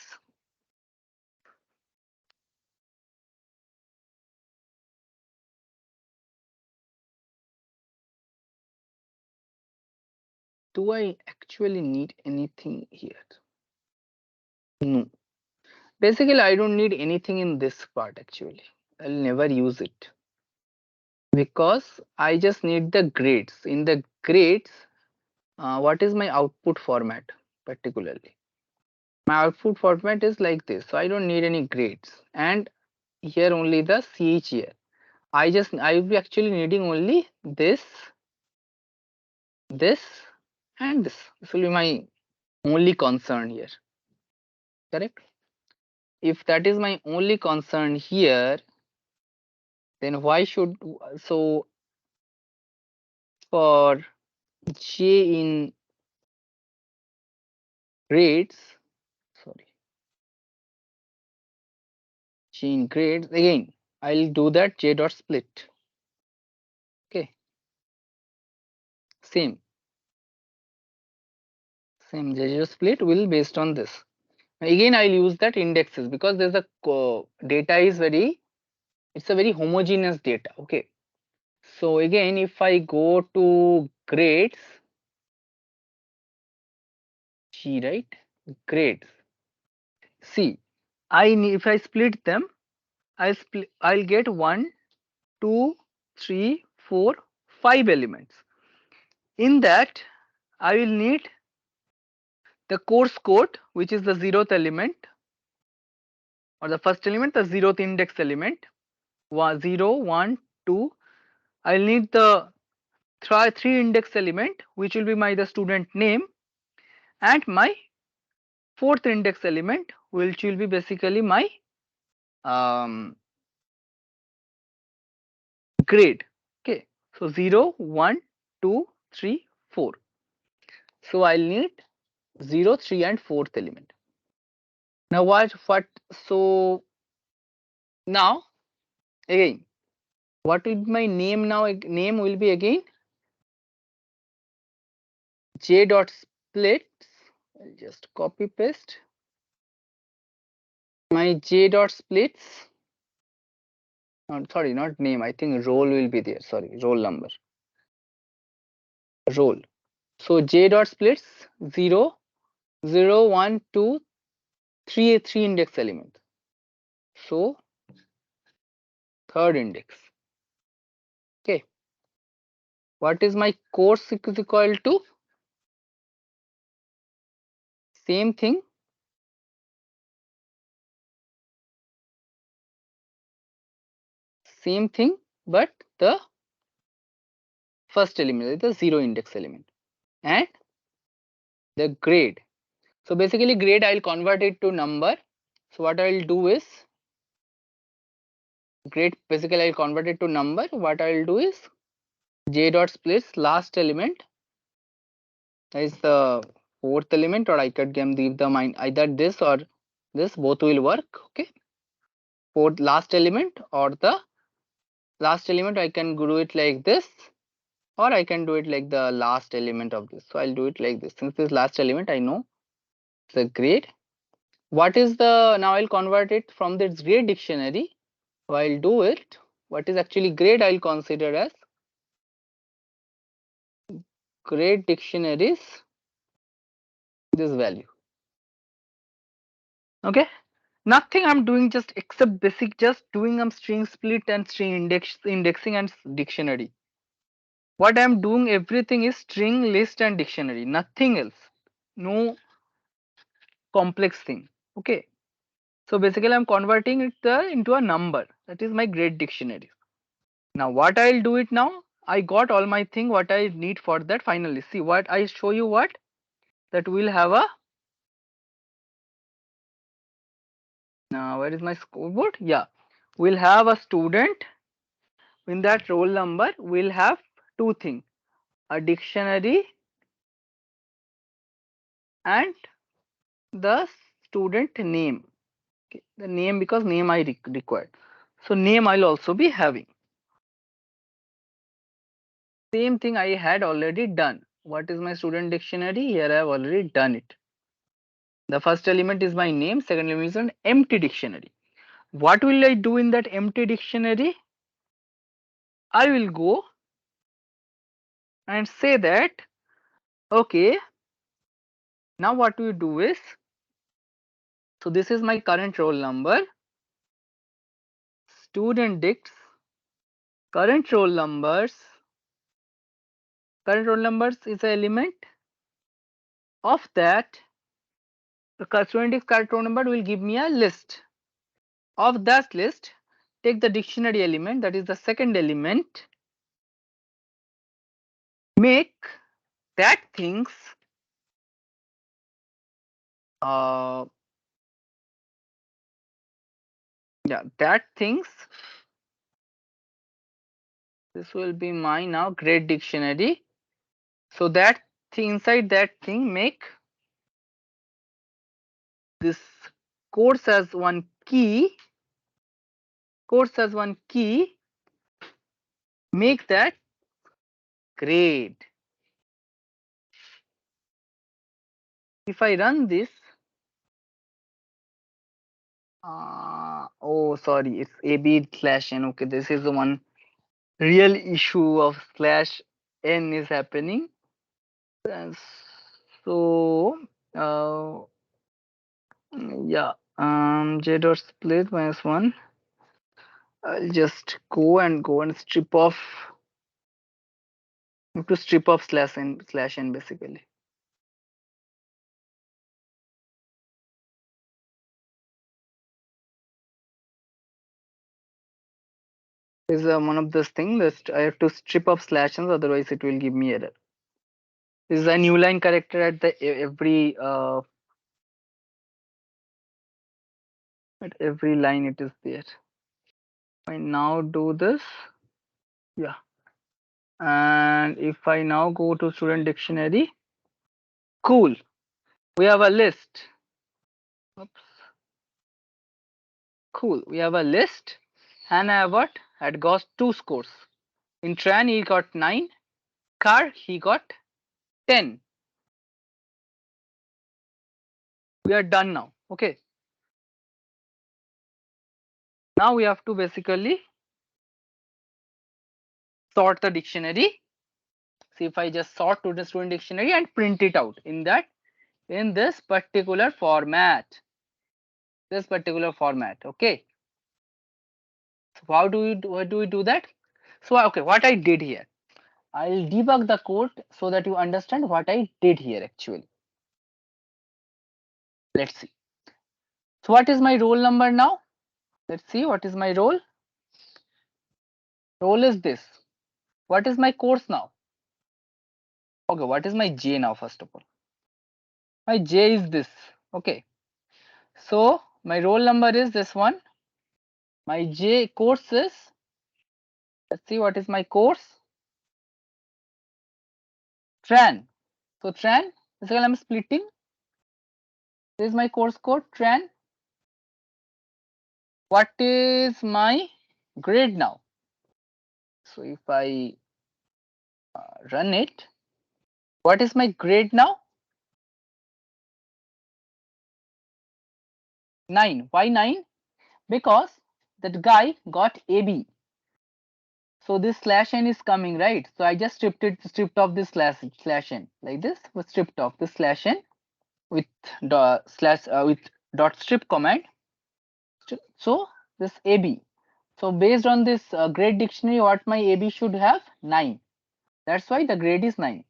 do I actually need anything here? No. Basically, I don't need anything in this part actually. I'll never use it because I just need the grades. In the grades, what is my output format particularly? My output format is like this, so I don't need any grades. And here only the ch here. I will be actually needing only this, and this. This will be my only concern here. Correct? If that is my only concern here, then why should so for J in grades, sorry, J in grades again, I'll do that J dot split. Okay, same, same J dot split will based on this. Again, I'll use that indexes because there's a data is it's a very homogeneous data. Okay, so again, if I go to grades, G, right, grades. See, if I split them, I'll get 1, 2, 3, 4, 5 elements. In that, I will need the course code, which is the 0th element, or the first element, the 0th index element, 0, 1, 2. I'll need the three index element, which will be the student name, and my fourth index element, which will be basically my um, grade. Okay, so 0, 1, 2, 3, 4. So I'll need 0, 3, and fourth element. Now what so now again, what will be my name now? Name will be again j dot splits. I'll just copy paste my j dot splits sorry, not name. I think roll will be there. Sorry, roll number. Roll. So J dot splits 0, 0, 1, 2, 3, 3 index element. So third index. Okay. What is my course is equal to? Same thing. Same thing, but the first element is the 0 index element. And the grade. So basically grade I'll convert it to number. So what I'll do is grade basically I'll convert it to number. What I'll do is J dot splits last element is the fourth element, or I could give the mind either this or this, both will work. Okay. Fourth last element or the last element, I can do it like this, or I can do it like the last element of this. So I'll do it like this. Since this last element I know the grade. What is the now I'll convert it from this grade dictionary. I'll do it. What is actually grade I'll consider as grade dictionaries this value. Okay. Nothing I'm doing just except basic, just doing string split and string indexing and dictionary. What I'm doing everything is string, list and dictionary, nothing else. No complex thing. Okay. So basically I'm converting it into a number. That is my grade dictionary. Now what I'll do it now, I got all my thing what I need for that finally. See what I show you, what that we'll have a now where is my scoreboard? Yeah, we'll have a student. In that roll number we'll have two things, a dictionary and the student name. Okay. The name, because name I required, so name I'll also be having. Same thing I had already done. What is my student dictionary? Here I have already done it. The first element is my name, second element is an empty dictionary. What will I do in that empty dictionary? I will go and say that okay, now what we do is, so this is my current roll number, student dicts, current roll numbers. Current roll numbers is an element of that. The student dicts current roll number will give me a list. Of that list, take the dictionary element, that is the second element, make that things uh yeah, that things, this will be my now grade dictionary. So that thing, inside that thing, make this course as one key, make that grade. If I run this, oh sorry, it's ab/n. Okay, this is the one real issue of /n is happening. And so yeah, j dot split -1. I'll just go and strip off. Have to strip off /n basically. Is one of those things that I have to strip off /n, otherwise it will give me error. This is a new line character at the every line it is there. I now do this, yeah, and if I now go to student dictionary, cool, we have a list. Oops. Cool, we have a list, and I have what? Had got 2 scores. In Tran he got 9, car he got 10. We are done now. Okay, now we have to basically sort the dictionary. See, if I just sort to the student dictionary and print it out in this particular format. Okay. So how do we do that? So okay, what I did here, I'll debug the code so that you understand what I did here actually. Let's see. So what is my roll number now? Let's see what is my role. Role is this. What is my course now? Okay, what is my J now first of all? My J is this. Okay. So my roll number is this one. My J course is, let's see what is my course. Tran. So Tran, basically I'm splitting. This is my course code, Tran. What is my grade now? So if I run it, what is my grade now? 9. Why 9? Because that guy got AB. So this slash n is coming, right? So I just stripped off this slash n like this, was stripped off this slash n with with dot strip command. So this AB. So based on this grade dictionary, what my AB should have 9. That's why the grade is 9.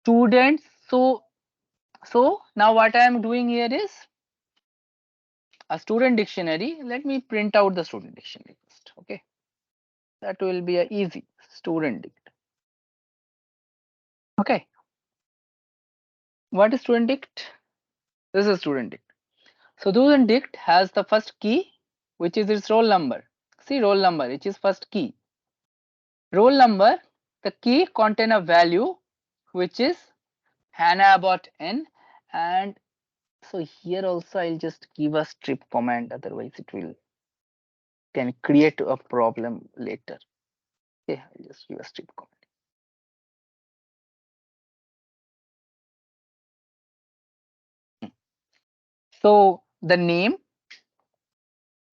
Students. So now what I am doing here is a student dictionary. Let me print out the student dictionary first. Okay, that will be a easy student dict. Okay, what is student dict? This is student dict. So student dict has the first key, which is its roll number. See, roll number, which is first key. Roll number, the key contain a value, which is Hannah about n, and so here also I'll just give a strip command, otherwise it will can create a problem later. Okay, I'll just give a strip command. So the name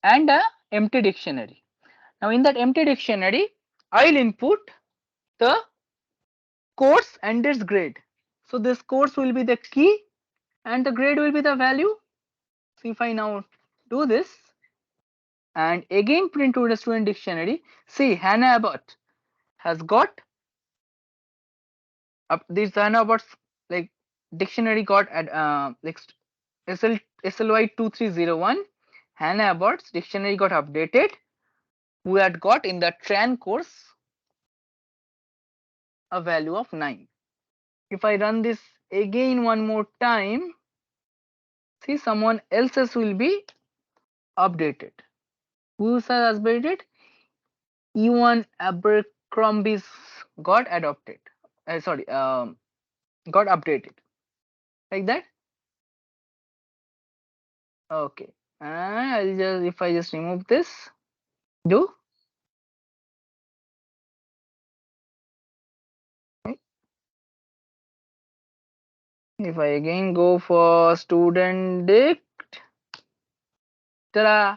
and a empty dictionary. Now in that empty dictionary, I'll input the course and its grade. So this course will be the key and the grade will be the value. So if I now do this and again print to the student dictionary, see Hannah Abbott has got up this Hannah Abbott's like dictionary got at like SLY 2301. Hannah Abbott's dictionary got updated. We had got in the Tran course a value of 9. If I run this again one more time, see someone else's will be updated. Whose has updated? E1 Abercrombie's got adopted. Sorry, got updated like that. Okay, and I'll just if I just remove this, do okay. If I again go for student dict, ta-da!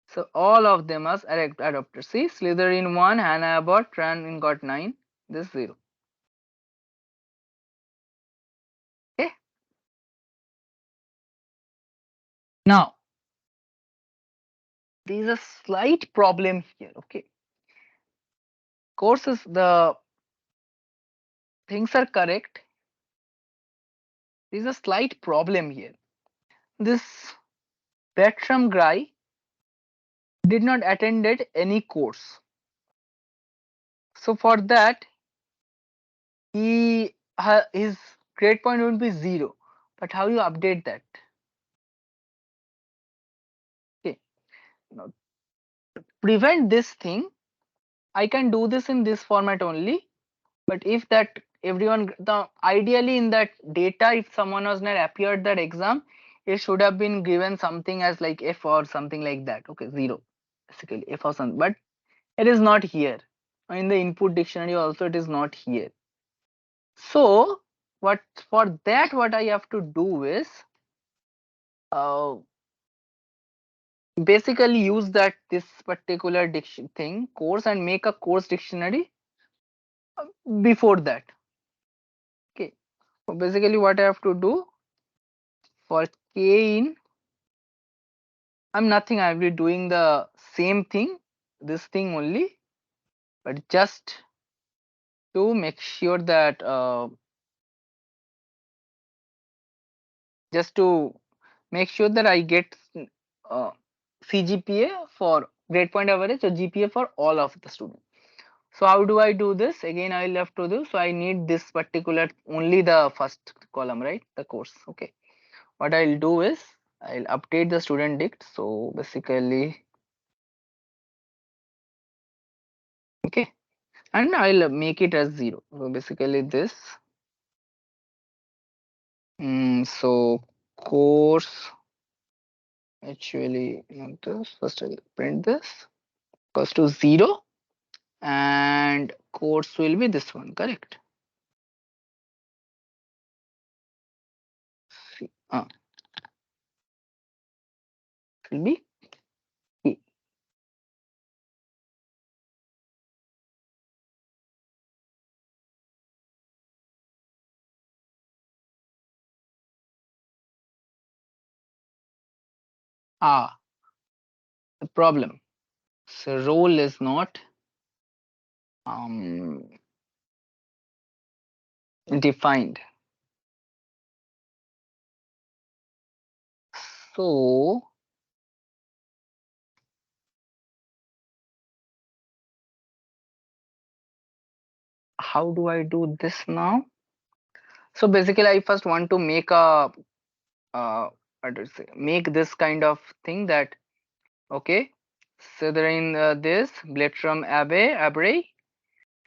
So all of them are adopted. See, Slytherin 1, Hannah Abbott, Tran got 9, this 0. Okay. Now, there is a slight problem here. Okay. Courses, the things are correct. There is a slight problem here. This Bertram guy did not attended any course. So for that, his grade point would be 0. But how you update that? Okay. Now, to prevent this thing, I can do this in this format only. But if that everyone, the ideally in that data, if someone was not appeared that exam, it should have been given something as like F or something like that. Okay, 0 basically F or something, but it is not here. In the input dictionary also it is not here. So what for that what I have to do is basically use that this particular diction thing course and make a course dictionary before that. Okay, so basically what I have to do for k in, I'm nothing, I'll be doing the same thing, this thing only, but just to make sure that just to make sure that I get uh, CGPA for grade point average or GPA for all of the students. So how do I do this? Again, I will have to do. So I need this particular only the first column, right? The course. Okay. What I'll do is I'll update the student dict. So basically, okay, and I'll make it as 0. So basically this. So course actually not this. First I'll print this equals to 0 and course will be this one, correct? See, will be P. The problem. So role is not um, defined. So how do I do this now? So basically, I first want to make a what do you say? Make this kind of thing that okay. So there in this Blectrum Abbey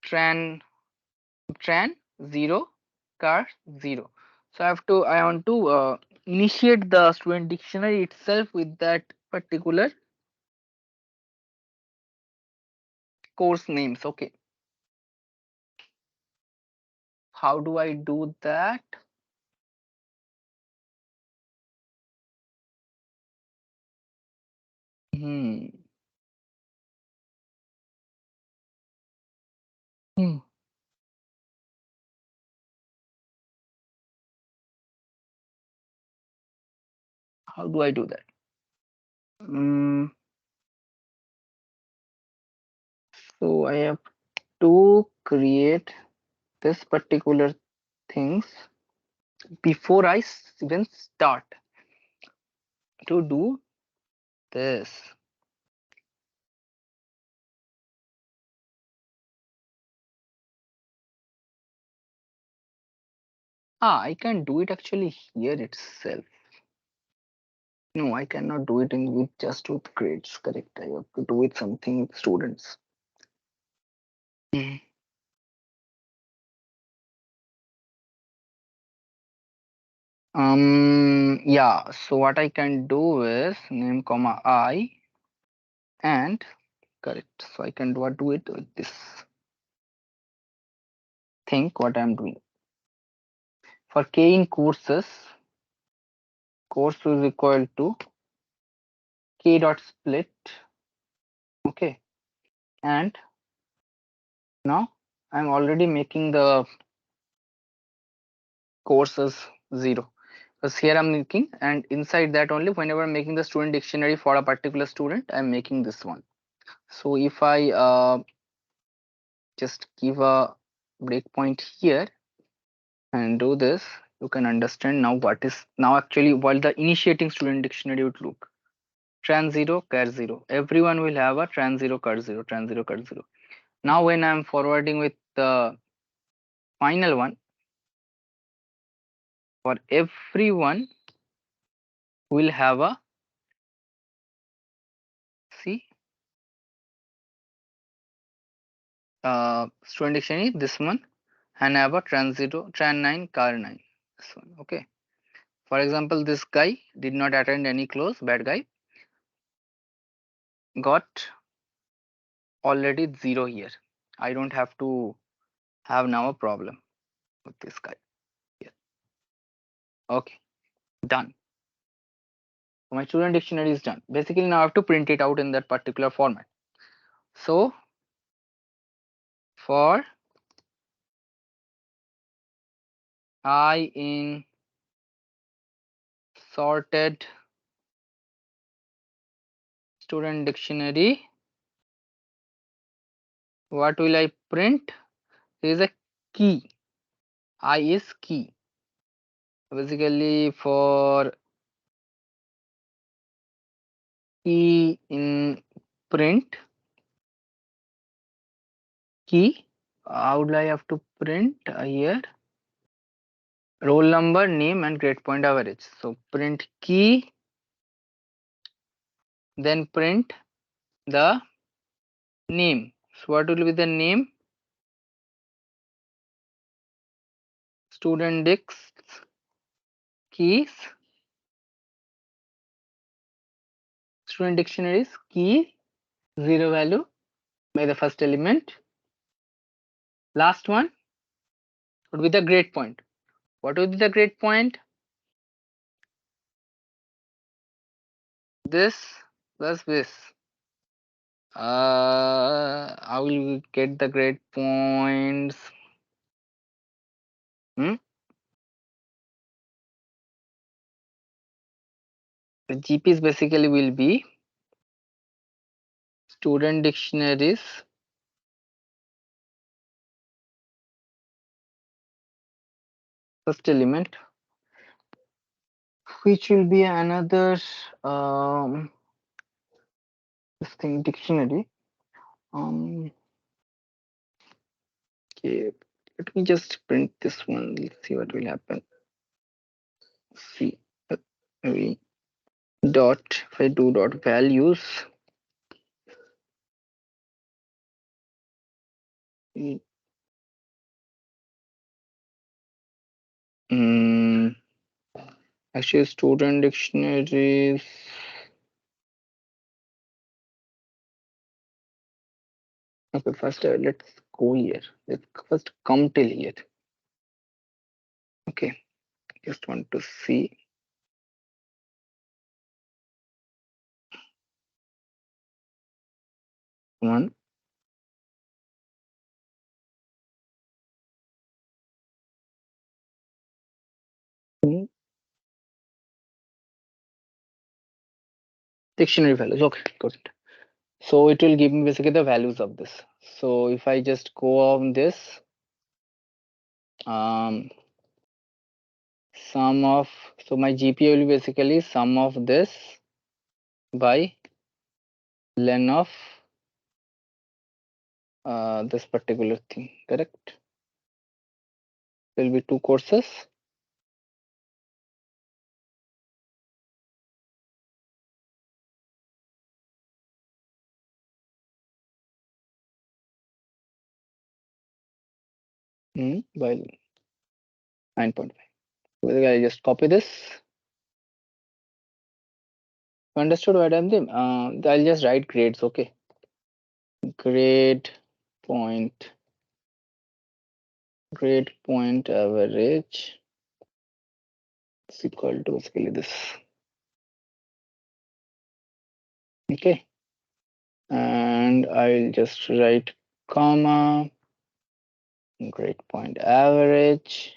tran 0 car 0. So I want to initiate the student dictionary itself with that particular course names. Okay, how do I do that? Hmm. Hmm. How do I do that? Mm, so I have to create this particular things before I even start to do this. I can do it actually here itself. No, I cannot do it in with just with grades. Correct. I have to do it something with students. Mhm. Yeah. So what I can do is name comma I and correct. So I can do it with this. Think what I'm doing. For k in courses, course is equal to k dot split. Okay. And now I'm already making the courses 0. Because here I'm making and inside that only whenever I'm making the student dictionary for a particular student, I'm making this one. So if I just give a breakpoint here and do this, you can understand now what is now actually what the initiating student dictionary would look. Trans 0, car 0. Everyone will have a trans 0, car 0, trans 0, car 0. Now when I'm forwarding with the final one, for everyone will have a see student dictionary this one and have a trans 0, tran 9, car 9. This one, okay. For example, this guy did not attend any close, bad guy, got already 0 here. I don't have to have now a problem with this guy here. Okay, done. My student dictionary is done. Basically, now I have to print it out in that particular format. So for I in sorted student dictionary, what will I print? There is a key. I is key. Basically, for key in print key, how would I have to print here? Roll number, name, and grade point average. So print key, then print the name. So what will be the name? Student dicts keys. Student dictionaries key 0 value by the first element. Last one would be the grade point. What would be the grade point? This plus this. I will get the grade points. The GPs basically will be student dictionaries first element, which will be another this thing dictionary. Okay, let me just print this one. Let's see what will happen. See, we dot, if I do dot values, actually student dictionaries. Okay, first let's go here. Let's first come till here. Okay, just want to see one. Dictionary values. Okay, good. So it will give me basically the values of this. So if I just go on this, sum of, so my GPA will be basically sum of this by len of this particular thing, correct? There will be two courses. By 9.5. Basically, I just copy this. Understood what I'm doing? I'll just write grades, okay? Grade point average is equal to basically this. Okay. And I'll just write comma grade point average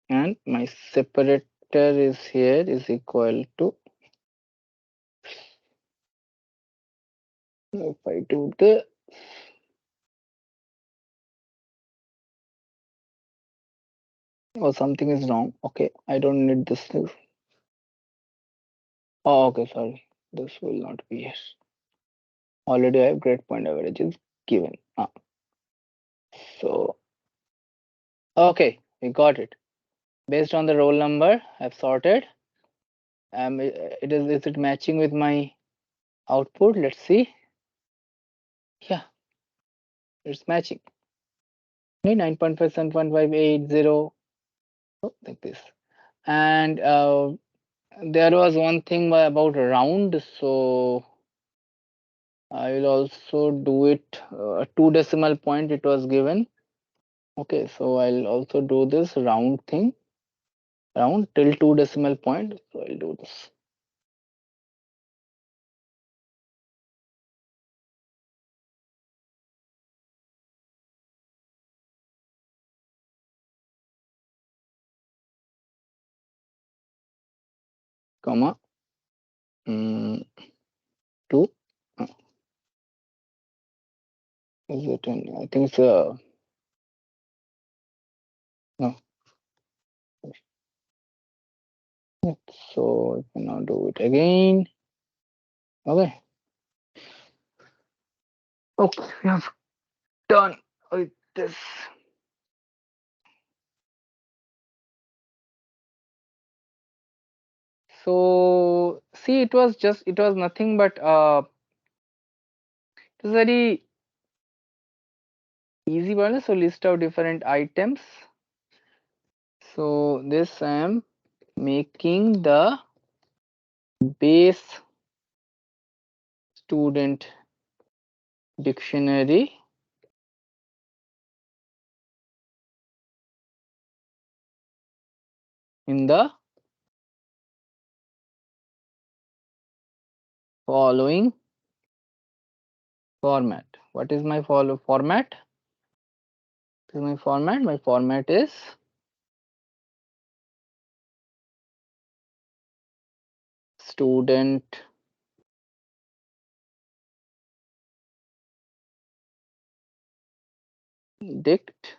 and my separator is here is equal to, if I do the something is wrong. Okay, I don't need this. Oh, okay, sorry, this will not be here. Already I have grade point average is given. So okay, we got it. Based on the roll number I've sorted. Is it matching with my output? Let's see. Yeah, it's matching. 9.5, 7.580, like this. And there was one thing about round, so I will also do it 2 decimal point it was given. Okay, so I'll also do this round thing, round till 2 decimal point. So I'll do this. Comma, 2. Is it I think it's no. So I can now do it again. Okay. Okay, we have done with this. So see, it was nothing but it was very easy one. So list out different items. So this I am making the base student dictionary in the following format. What is my format? This is my format. My format is student dict,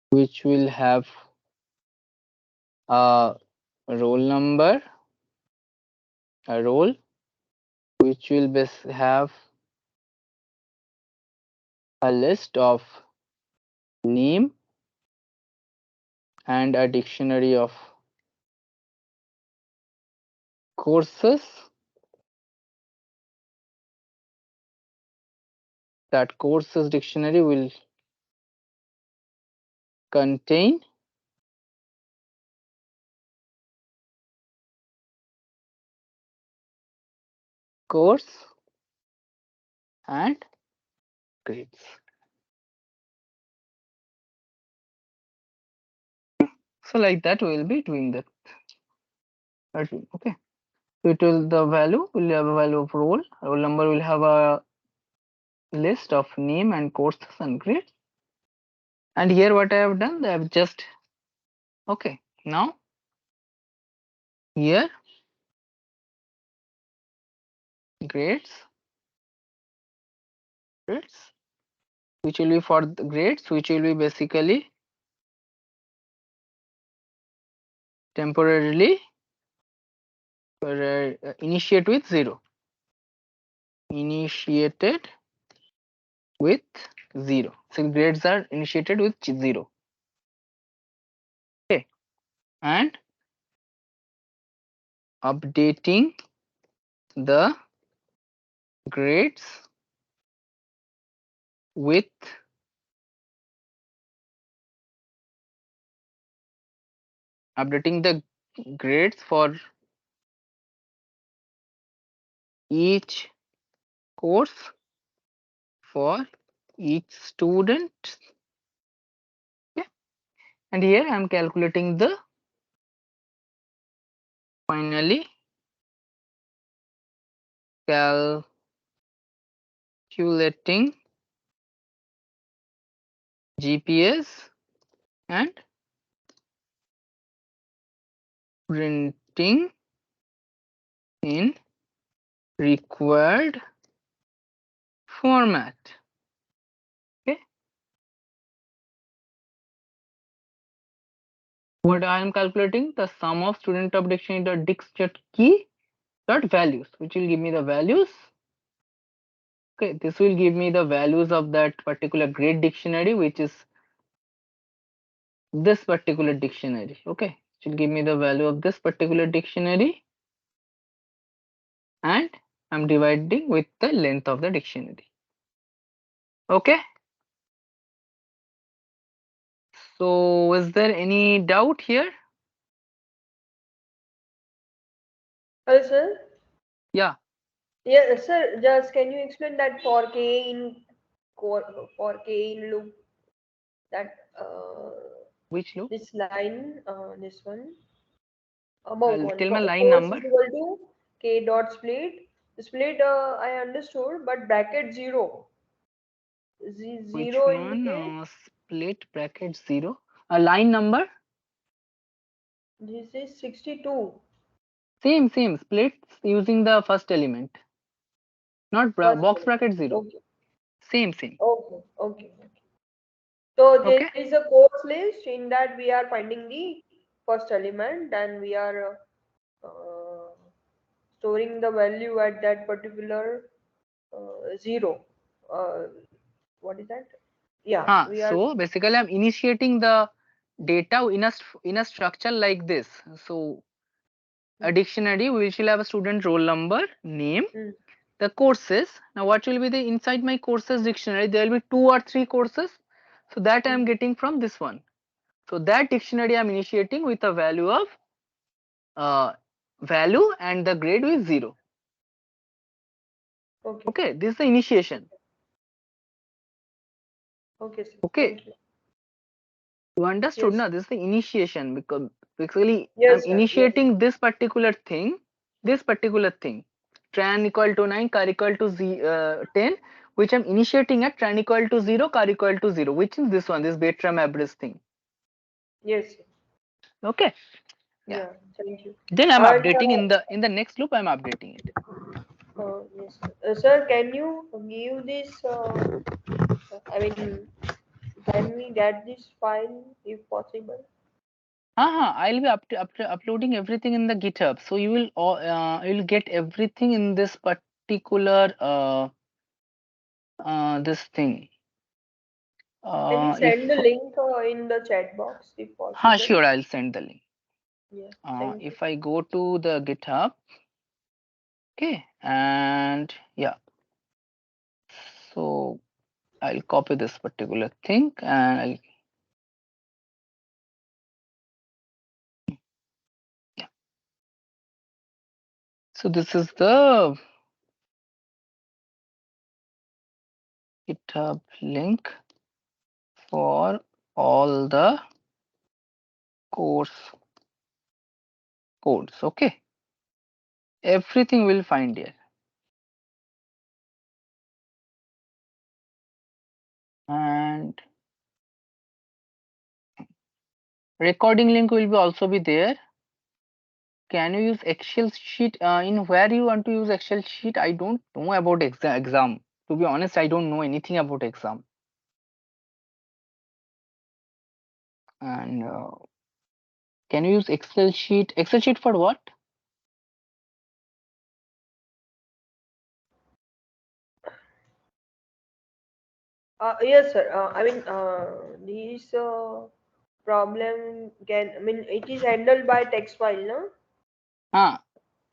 which will have a roll number, a roll, which will have a list of name and a dictionary of courses. That courses dictionary will contain course and grades. So like that we will be doing that. Okay. So it will the value will have a value of roll. Roll number will have a list of name and courses and grades. And here what I have done, I have just okay. Now here grades, which will be for the grades, which will be basically temporarily initiate with 0. Initiated with 0. So grades are initiated with 0. Okay. And updating the grades with updating the grades for each course for each student. Okay. And here I am calculating the finally calculating GPS and printing in required format. Okay. What I am calculating the sum of student of dictionary dot dix dot key dot values, which will give me the values. Okay, this will give me the values of that particular grade dictionary, which is this particular dictionary. Okay, it will give me the value of this particular dictionary, and I'm dividing with the length of the dictionary. Okay. So is there any doubt here? Hello, sir. Yeah. Yeah, sir. Just can you explain that for K in for k in loop, that Which loop? this line, this one, above one, Tell me line force number. is equal to k dot split. Split, I understood, but bracket zero. Which Zero one? indicate Split bracket 0. Line number. this is 62. Same. Splits using the first element, not First box element. bracket 0. Okay, Same. okay. So there Okay. is a course list in that we are finding the first element and we are storing the value at that particular zero. Uh, what is that? Yeah, we are. So basically, I'm initiating the data in a structure like this. So a Hmm, dictionary, we shall have a student roll number, name, hmm, the courses. Now, what will be the inside my courses dictionary? There will be 2 or 3 courses. So that I am hmm. getting from this one. So that dictionary I'm initiating with a value of uh, value and the grade with 0. Okay, Okay, this is the initiation. okay, sir. Okay, Thank you. you understood Yes, now? This is the initiation because basically I'm yes, sir. Yes, initiating this particular thing. Tran equal to 9, car equal to 10, which I'm initiating at tran equal to 0, car equal to 0, which is this one, this Bertram average thing. yes, sir. Okay, yeah. Yeah. Thank you. Then I'm And updating in the next loop. I'm updating it. yes, sir. Sir, can you give this? I mean, can we get this file if possible? I'll be uploading everything in the GitHub. So you'll get everything in this particular this thing. Can you If send the link in the chat box if possible? sure, I'll send the link. Yeah, thank you. If I go to the GitHub, okay, and yeah, so I'll copy this particular thing and yeah. So this is the GitHub link for all the course codes. Okay, everything will find here. And recording link will be also be there. Can you use Excel sheet in where you want to use Excel sheet? I don't know about exam. To be honest, I don't know anything about exam. And can you use Excel sheet? Excel sheet for what? Yes, sir. I mean, this problem can, I mean, it is handled by text file, no? Ah,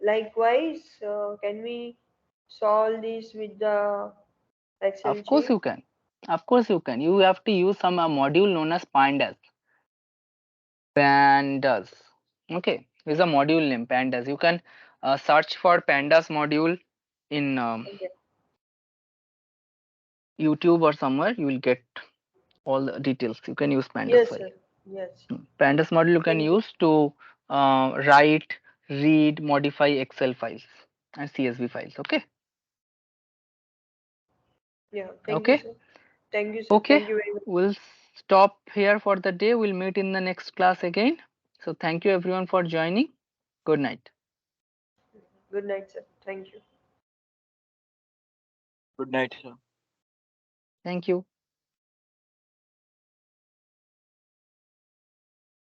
Likewise, can we solve this with the Excel of course sheet? you can. Of course you can. You have to use some module known as pandas. Pandas. Okay, is a module name pandas. You can search for pandas module in Okay. YouTube or somewhere. You will get all the details. You can use pandas Yes, file. sir. Yes. Pandas module you can Thank you. use to write, read, modify Excel files and CSV files. Okay. Yeah. Thank you, Okay. sir. Thank you, sir. Okay. Thank you very much. We'll stop here for the day. We'll meet in the next class again. So thank you everyone for joining. Good night. Good night, sir. Thank you. Good night, sir. Thank you.